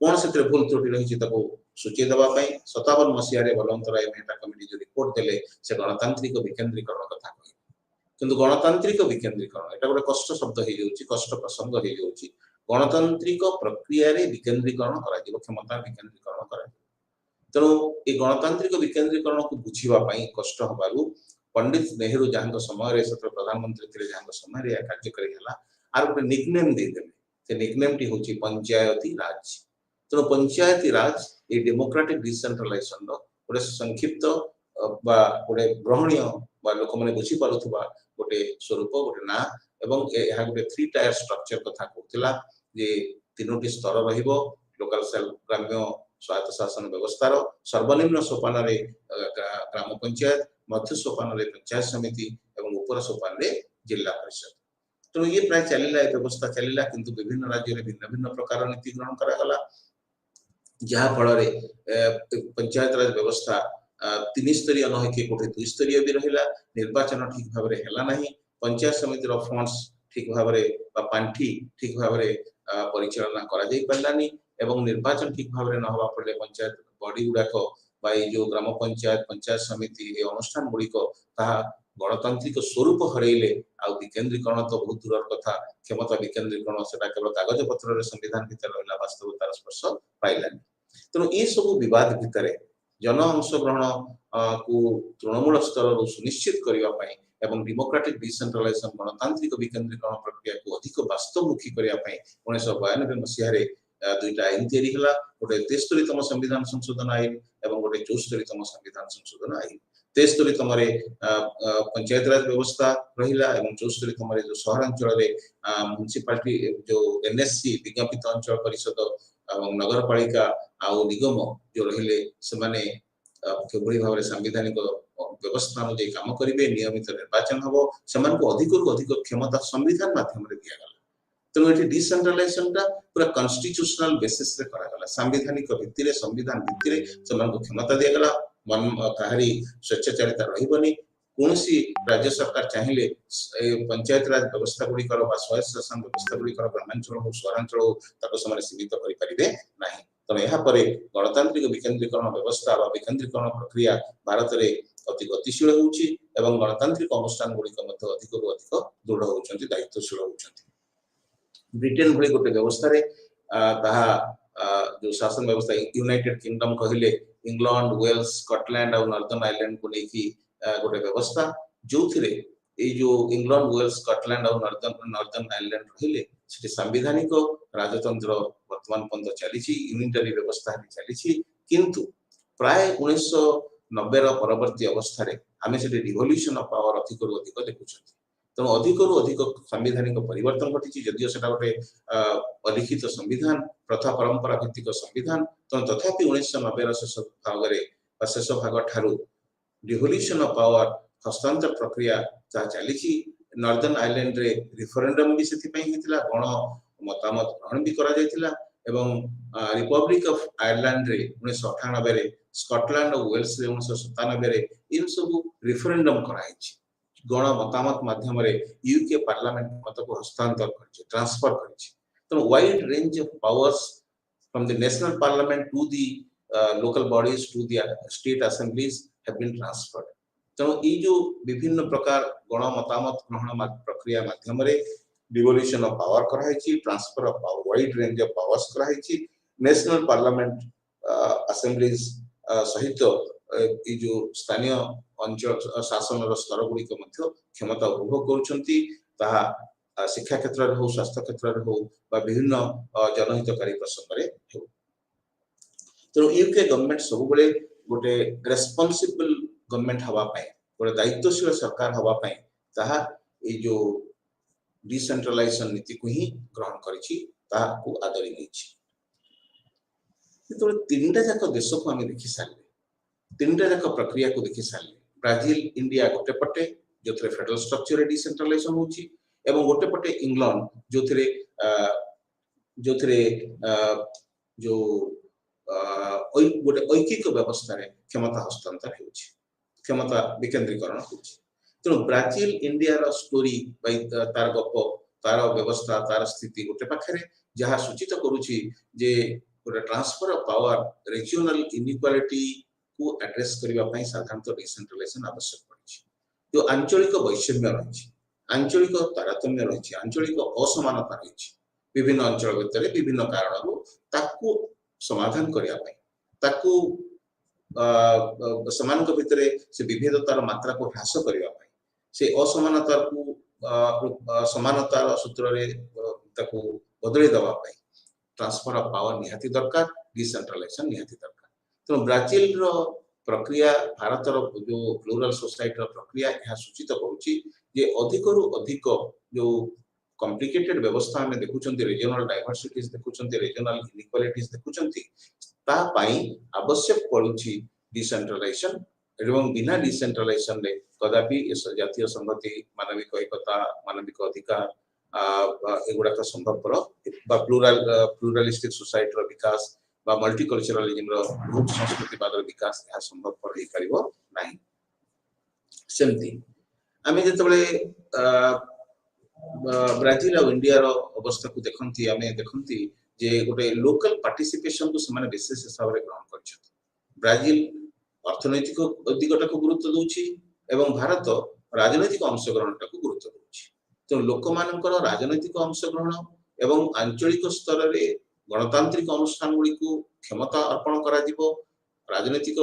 कोन सेते भूल त्रुटि रही ताको सूची दबा पई 57 मसीह रे भलंतराय मेटा कमिटी जो रिपोर्ट देले से गणतांत्रिक विकेंद्रीकरण कथा कहि किंतु गणतांत्रिक विकेंद्रीकरण एटा गोटे कष्ट शब्द हे जाउची कष्ट प्रसंग हे जाउची गणतांत्रिक प्रक्रिया रे विकेंद्रीकरण करा जिवो क्षमता विकेंद्रीकरण करा तेणु ये गणतांत्रिक विकेंद्रीकरण को बुझीवा पई कष्ट हबारु पंडित नेहरू जहां समय सत्र प्रधानमंत्री थे जहां समय रे कार्यकारी हला आर गोटे निकनेम दे देले से निकनेम टी होची पंचायती राज तेणु पंचायती राज ये डेमोक्रेटिक डिसेंट्रलाइजेशन रो गोटे संक्षिप्त बा गोटे ग्रहणीय बा लोक माने बुझी पारुथबा गोटे स्वरूप गोटे ना एवं यह गोटे 3 टायर स्ट्रक्चर कथा कहतिला जे तीनोटी स्तर रहिबो लोकल सेल्फ ग्राम्य स्वायत्त शासन व्यवस्था सर्वनिम्न सोपान रे ग्राम पंचायत मध्य सोपान रे पंचायत समिति एवं ऊपर सोपान रे जिला परिषद तो ये प्राय चलिला व्यवस्था चलिला किंतु विभिन्न राज्य रे भिन्न भिन्न प्रकार नीति ग्रहण करा गला जहा फल रे पंचायत राज व्यवस्था 3 स्तरीय न होके कोठे 2 स्तरीय भी रहिला निर्वाचन ठीक भाव रे हला नहीं पंचायत समिति रो फंड्स ठीक भाव रे बा पांठी ठीक भाव रे परिचालना करा जाई पल्लानी एवं निर्वाचन ठीक भाव न हवा पड़े पंचायत बॉडी गुड़ाक जो ग्राम पंचायत पंचायत समिति ये अनुष्ठान गुड़िक गणतांत्रिक स्वरूप हरइले आ विकेंद्रीकरण तो बहुत दूर कथा क्षमता विकेंद्रीकरण से केवल कागज पत्र रे संविधान भीतर रहला वास्तवतार स्पर्श पाइलानी तेणु ये सब विवाद भितर जन अंशग्रहण को तृणमूल स्तर सुनिश्चित करने एवं डेमोक्रेटिक डिसेंट्रलाइजेशन गणतांत्रिक विकेंद्रीकरण प्रक्रिया को अधिक वास्तवमुखी करने 1992 मसीह दुईटा आईन तैयारी हला गोटे 73तम संविधान संशोधन आईन एवं गोटे 74तम संविधान संशोधन आईन 73तम रे पंचायत राज व्यवस्था रहिला एवं 74तम रे जो सहरांचल रे म्युनिसिपालिटी जो एनएससी विज्ञापित अंचल परिषद एवं नगरपालिका आ निगम जो रहिले से माने केवली भाव रे संवैधानिक व्यवस्था अनुसार काम करिवे नियमित निर्वाचन हबो समान को अधिक क्षमता संविधान माध्यम रे दिया गला तेणु ये डिसेंट्रलाइजेशन पूरा कॉन्स्टिट्यूशनल बेसिस रे करा गला संवैधानिक भित्ति रे संविधान भित्ति रे समान को क्षमता दिया गला मन काहरी स्वेच्छाचारिता रहिबनी कोनसी राज्य सरकार चाहिए पंचायत राज व्यवस्था गुड़ी कर स्वायत्त शासन व्यवस्था गुड़ी कर ग्रामांचल हो सहरांचल हो ताको समान सीमित करि परिबे नाही तने यहाँ पर गणतांत्रिक विकेंद्रीकरण व्यवस्था वा विकेंद्रीकरण प्रक्रिया भारत रे अति गतिशील होउची एवं गणतांत्रिक अनुष्ठान गुड़ी अधिक दृढ़ होउचंती दायित्वशील होउचंती ब्रिटेन भली गोटे व्यवस्था रे जो शासन व्यवस्था यूनाइटेड किंगडम कहले इंग्लैंड वेल्स स्कॉटलैंड और नॉर्दर्न आयरलैंड को लेकी गोटे व्यवस्था जो थिरे ए जो इंग्लैंड वेल्स स्कॉटलैंड और नॉर्दर्न आयरलैंड रहिले सेठी संवैधानिक राजतंत्र वर्तमान पर्यंत चलीछि यूनिटरी व्यवस्था चलीछि किंतु प्राय 1990 रो परवर्ती अवस्था रे आमे सेठी रिवोल्यूशन ऑफ पावर अधिक देखुछथि तेणु अधिक संवैधानिक परिवर्तन घटी जदियो सेटा गोटे अलिखित संविधान प्रथा परंपरा भित्तिक संविधान तो तथापि 1990 शेष भाग ठारू डिवोल्यूशन ऑफ पावर हस्तांतर प्रक्रिया जहाँ चली नॉर्दर्न आयरलैंड रे रिफरेंडम भी से गण मतामत ग्रहण भी करा जायतिला एवं रिपब्लिक ऑफ आयरलैंड रे 1998 रे स्कॉटलैंड और वेल्स रे 1997 रे इन सब रिफरेंडम कराइछि गण मतामत माध्यम रे यूके पार्लियामेंट मत को हस्तांतर करछि ट्रांसफर करछि तो wide range of powers from the national parliament to the local bodies to the state assemblies have been transferred तो ये जो विभिन्न प्रकार गण मतामत ग्रहण प्रक्रिया माध्यम रे डिवोल्यूशन ऑफ पावर कराइछि transfer of power wide range of powers कराइछि नेशनल पार्लियामेंट असेंबलीज सहित ये जो स्थानीय अंचल शासन स्तर गुड़िक क्षमता उपभोग करुछंती ताहा शिक्षा क्षेत्र रे हो स्वास्थ्य क्षेत्र रे हो बा विभिन्न जनहितकारी प्रसंग रे हो तो यूके गवर्नमेंट सब बेले गोटे रेस्पोंसिबल गवर्नमेंट हवा पाए गोटे दायित्वशील सरकार हवा पाए ताहा ये जो डिसेंट्रलाइजेशन नीति को ही ग्रहण करिछि ताहा को आदरि दैछि तो तीनटा जाक देश को हम देखि सारे तीनटा जाक प्रक्रिया को देखि सारे ब्राजील इंडिया गोटे पटे जो फेडरल स्ट्रक्चर रे डिसेंट्रलाइजेशन होछि एवं गोटे पटे इंग्लैंड जो जो गोटे ऐकिक व्यवस्था रे क्षमता हस्तांतर होछि क्षमता विकेंद्रीकरण होछि तो ब्राजील इंडिया रो स्टोरी तार गप तार व्यवस्था तार स्थिति गोटे पाखरे जहाँ सूचित करूछि जे गोटे transfer of power regional inequality को एड्रेस करबा पई साधारणतः डिसेंट्रलाइजेशन आवश्यक पड़छि जो आंचलिक वैषम्य रहिछि आंचलिक तारतम्य रहिछि आंचलिक असमानता रहिछि विभिन्न अंचल भितर विभिन्न कारणरू ताकू समाधान करबा पई ताकू समान भितर से विभेदतार मात्रा को ह्रास करबा पई से असमानता को समानतार सूत्र रे ताकू बदली दबा पई ट्रांसफर ऑफ पावर निहाती दरकार डिसेंट्रलाइजेशन निहाती दरकार तो ब्राजील रो प्रक्रिया भारत रो जो प्लूरल सोसाइटी रो प्रक्रिया यह सूचित करूची जे अधिकरु अधिक जो कॉम्प्लिकेटेड व्यवस्था में देखुचंती रीजनल डाइवर्सिटीज देखुचंती रीजनल इनइक्वालिटीज देखुचंती ता पई आवश्यक पड़ुची डिसेंट्रलाइजेशन एवं बिना डिसेंट्रलाइजेशन रे कदापि जातीय संगति मानविक एकता मानविक अधिकार एगुड़ा संभवपर प्लूरालिस्टिक सोसाइटी रो विकास बा मल्टीकल्चरलिज्म रो बहुत संस्कृतिवाद रो विकास यह संभवपर हे परिबो नाही सेमती आमे जेतबेले ब्राजील और इंडिया रो अवस्था को देखंती आमे देखंती जे गोटे लोकल पार्टिसिपेशन को समान विशेष हिसाब रे ग्रहण करछ ब्राजील अर्थनैतिक दिगटा को गुरुत्व दोछि एवं भारत राजनैतिक अंशग्रहणटा को गुरुत्व दोछि तो लोक मानकर राजनैतिक अंशग्रहण एवं आंचलिक स्तर रे गणतांत्रिक अनुष्ठान गुडी को क्षमता अर्पण करा दिबो राजनैतिक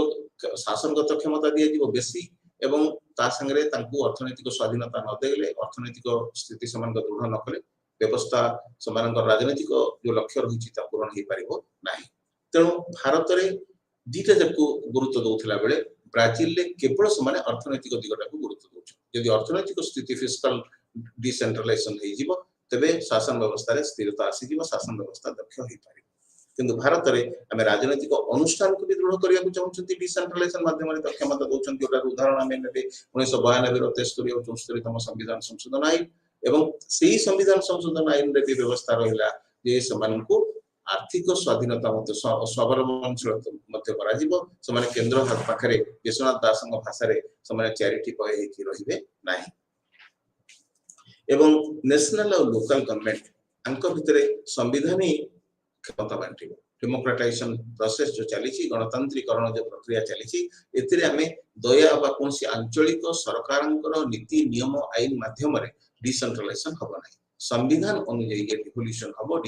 शासनगत क्षमता दिया दिबो बेसी एवं ता संगे तांकु अर्थनैतिक स्वाधीनता न देले अर्थनैतिक स्थिति समान दृढ़ न कले व्यवस्था समान राजनैतिक जो लक्ष्य रही पूरण हो पारिबो नाही तेणु भारत रे दीटा जको गुरुत्व दउथला बेले ब्राजील ले केवल समान अर्थनैतिक दिगटा को गुरुत्व दउछ यदि अर्थनैतिक स्थिति फिस्कल डिसेंट्रलाइजेशन हे जिवो तबे शासन व्यवस्था रे स्थिरता आसी जिवो शासन व्यवस्था दक्ष होई पारिबो किंतु भारत रे हमें राजनैतिक अनुष्ठान को भी दृढ़ करिया को चाहउछंती डिसेंट्रलाइजेशन माध्यम रे क्षमता दउछंती ओटा उदाहरण हमें नेबे 1992 रो 73 और 74 तम संविधान संशोधन आईन एवं सेही संविधान संशोधन आईन रे भी व्यवस्था रहिला जे समान को आर्थिक स्वाधीनता मत स्वावलंबनशील मध्य करा जिवो समान केंद्र पाखरे विश्वनाथ दासंग भाषा रे समान चैरिटी पय हेकी रहिबे नाही एवं नेशनल और लोकल गवर्नमेंट अंक भितरे संविधानी क्षमता बांटिबो डेमोक्रेटाइजेशन प्रोसेस जो चली गणतांत्रिकरण जो प्रक्रिया चली एथिरे हमें दया बा कोनसी आंचलिक सरकारंकर नीति नियम आईन माध्यम रे डिसेंट्रलाइजेशन हबो नाही संविधान अनुसार डिवोल्यूशन हबो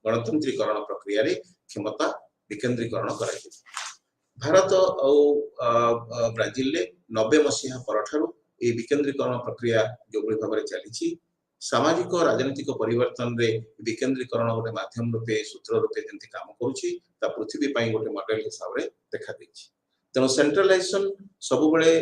गणतंत्रीकरण प्रक्रिया रे क्षमता विकेंद्रीकरण कराई भारत और ब्राजील ले 90 मसीहा परठारु ए विकेंद्रीकरण प्रक्रिया जो भाव में चली सामाजिक और राजनीतिक परिवर्तन रे विकेंद्रीकरण गोटे माध्यम रूपे सूत्र रूपे जंती काम करूची ता पृथ्वी पई गोटे मॉडल हिसाब रे देखा देछि तेनो सेंट्रलाइजेशन सब बेले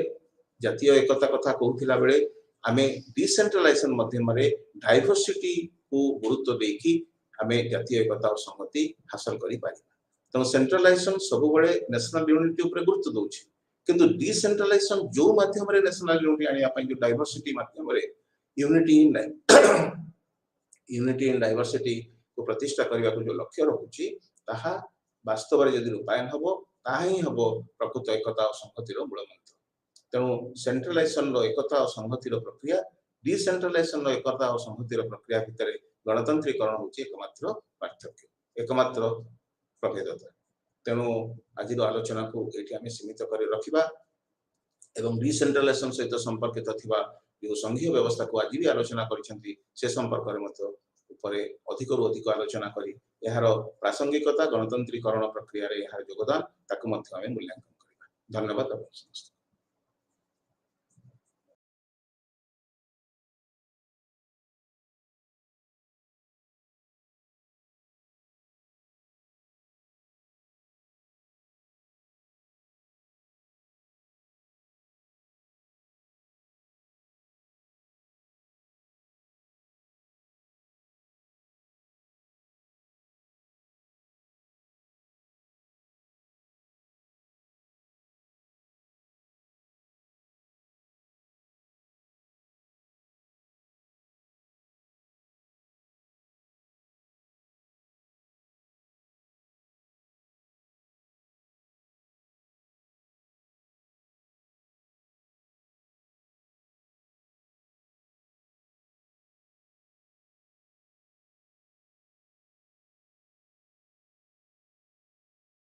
जातीय एकता कथा कहूथिला बेले आमे डिसेंट्रलाइजेशन माध्यम रे डाइवर्सिटी को गुरुत्व देकी आमे जातीय एकता और संगति हासिल करि पारि तेनो सेंट्रलाइजेशन सब बेले नेशनल यूनिटी ऊपर गुरुत्व दोछि किंतु डिसेंट्रलाइजेशन जो माध्यम रे नेशनल यूनिटी आनिया पई जो डाइवर्सिटी माध्यम रे यूनिटी इन डाइवर्सिटी को प्रतिष्ठा करने को जो लक्ष्य रखुची ताहा वास्तव रे यदि रूपायन हबो ताहा ही हबो प्रकृत एकता और संहतिर मूल मंत्र। तेणु सेंट्रलाइजेशन रो एकता और संहतिर प्रक्रिया डिसेंट्रलाइजेशन रो एकता और संहतिर प्रक्रिया भितर गणतंत्रीकरण होची एकमात्र पार्थक्य एकमात्र प्रभेदता। तेणु आज आलोचना को ये आम सीमित कर रखा एवं डिसेंट्रलाइजेशन सहित संपर्कित थिबा जो संघीय व्यवस्था को आज भी आलोचना करिसेंती से संपर्क में उपरे अधिक रु अधिक आलोचना करी यार प्रासंगिकता गणतंत्रीकरण प्रक्रिया रे यार योगदान ताकु मध्य आमे मूल्यांकन करिबा। धन्यवाद।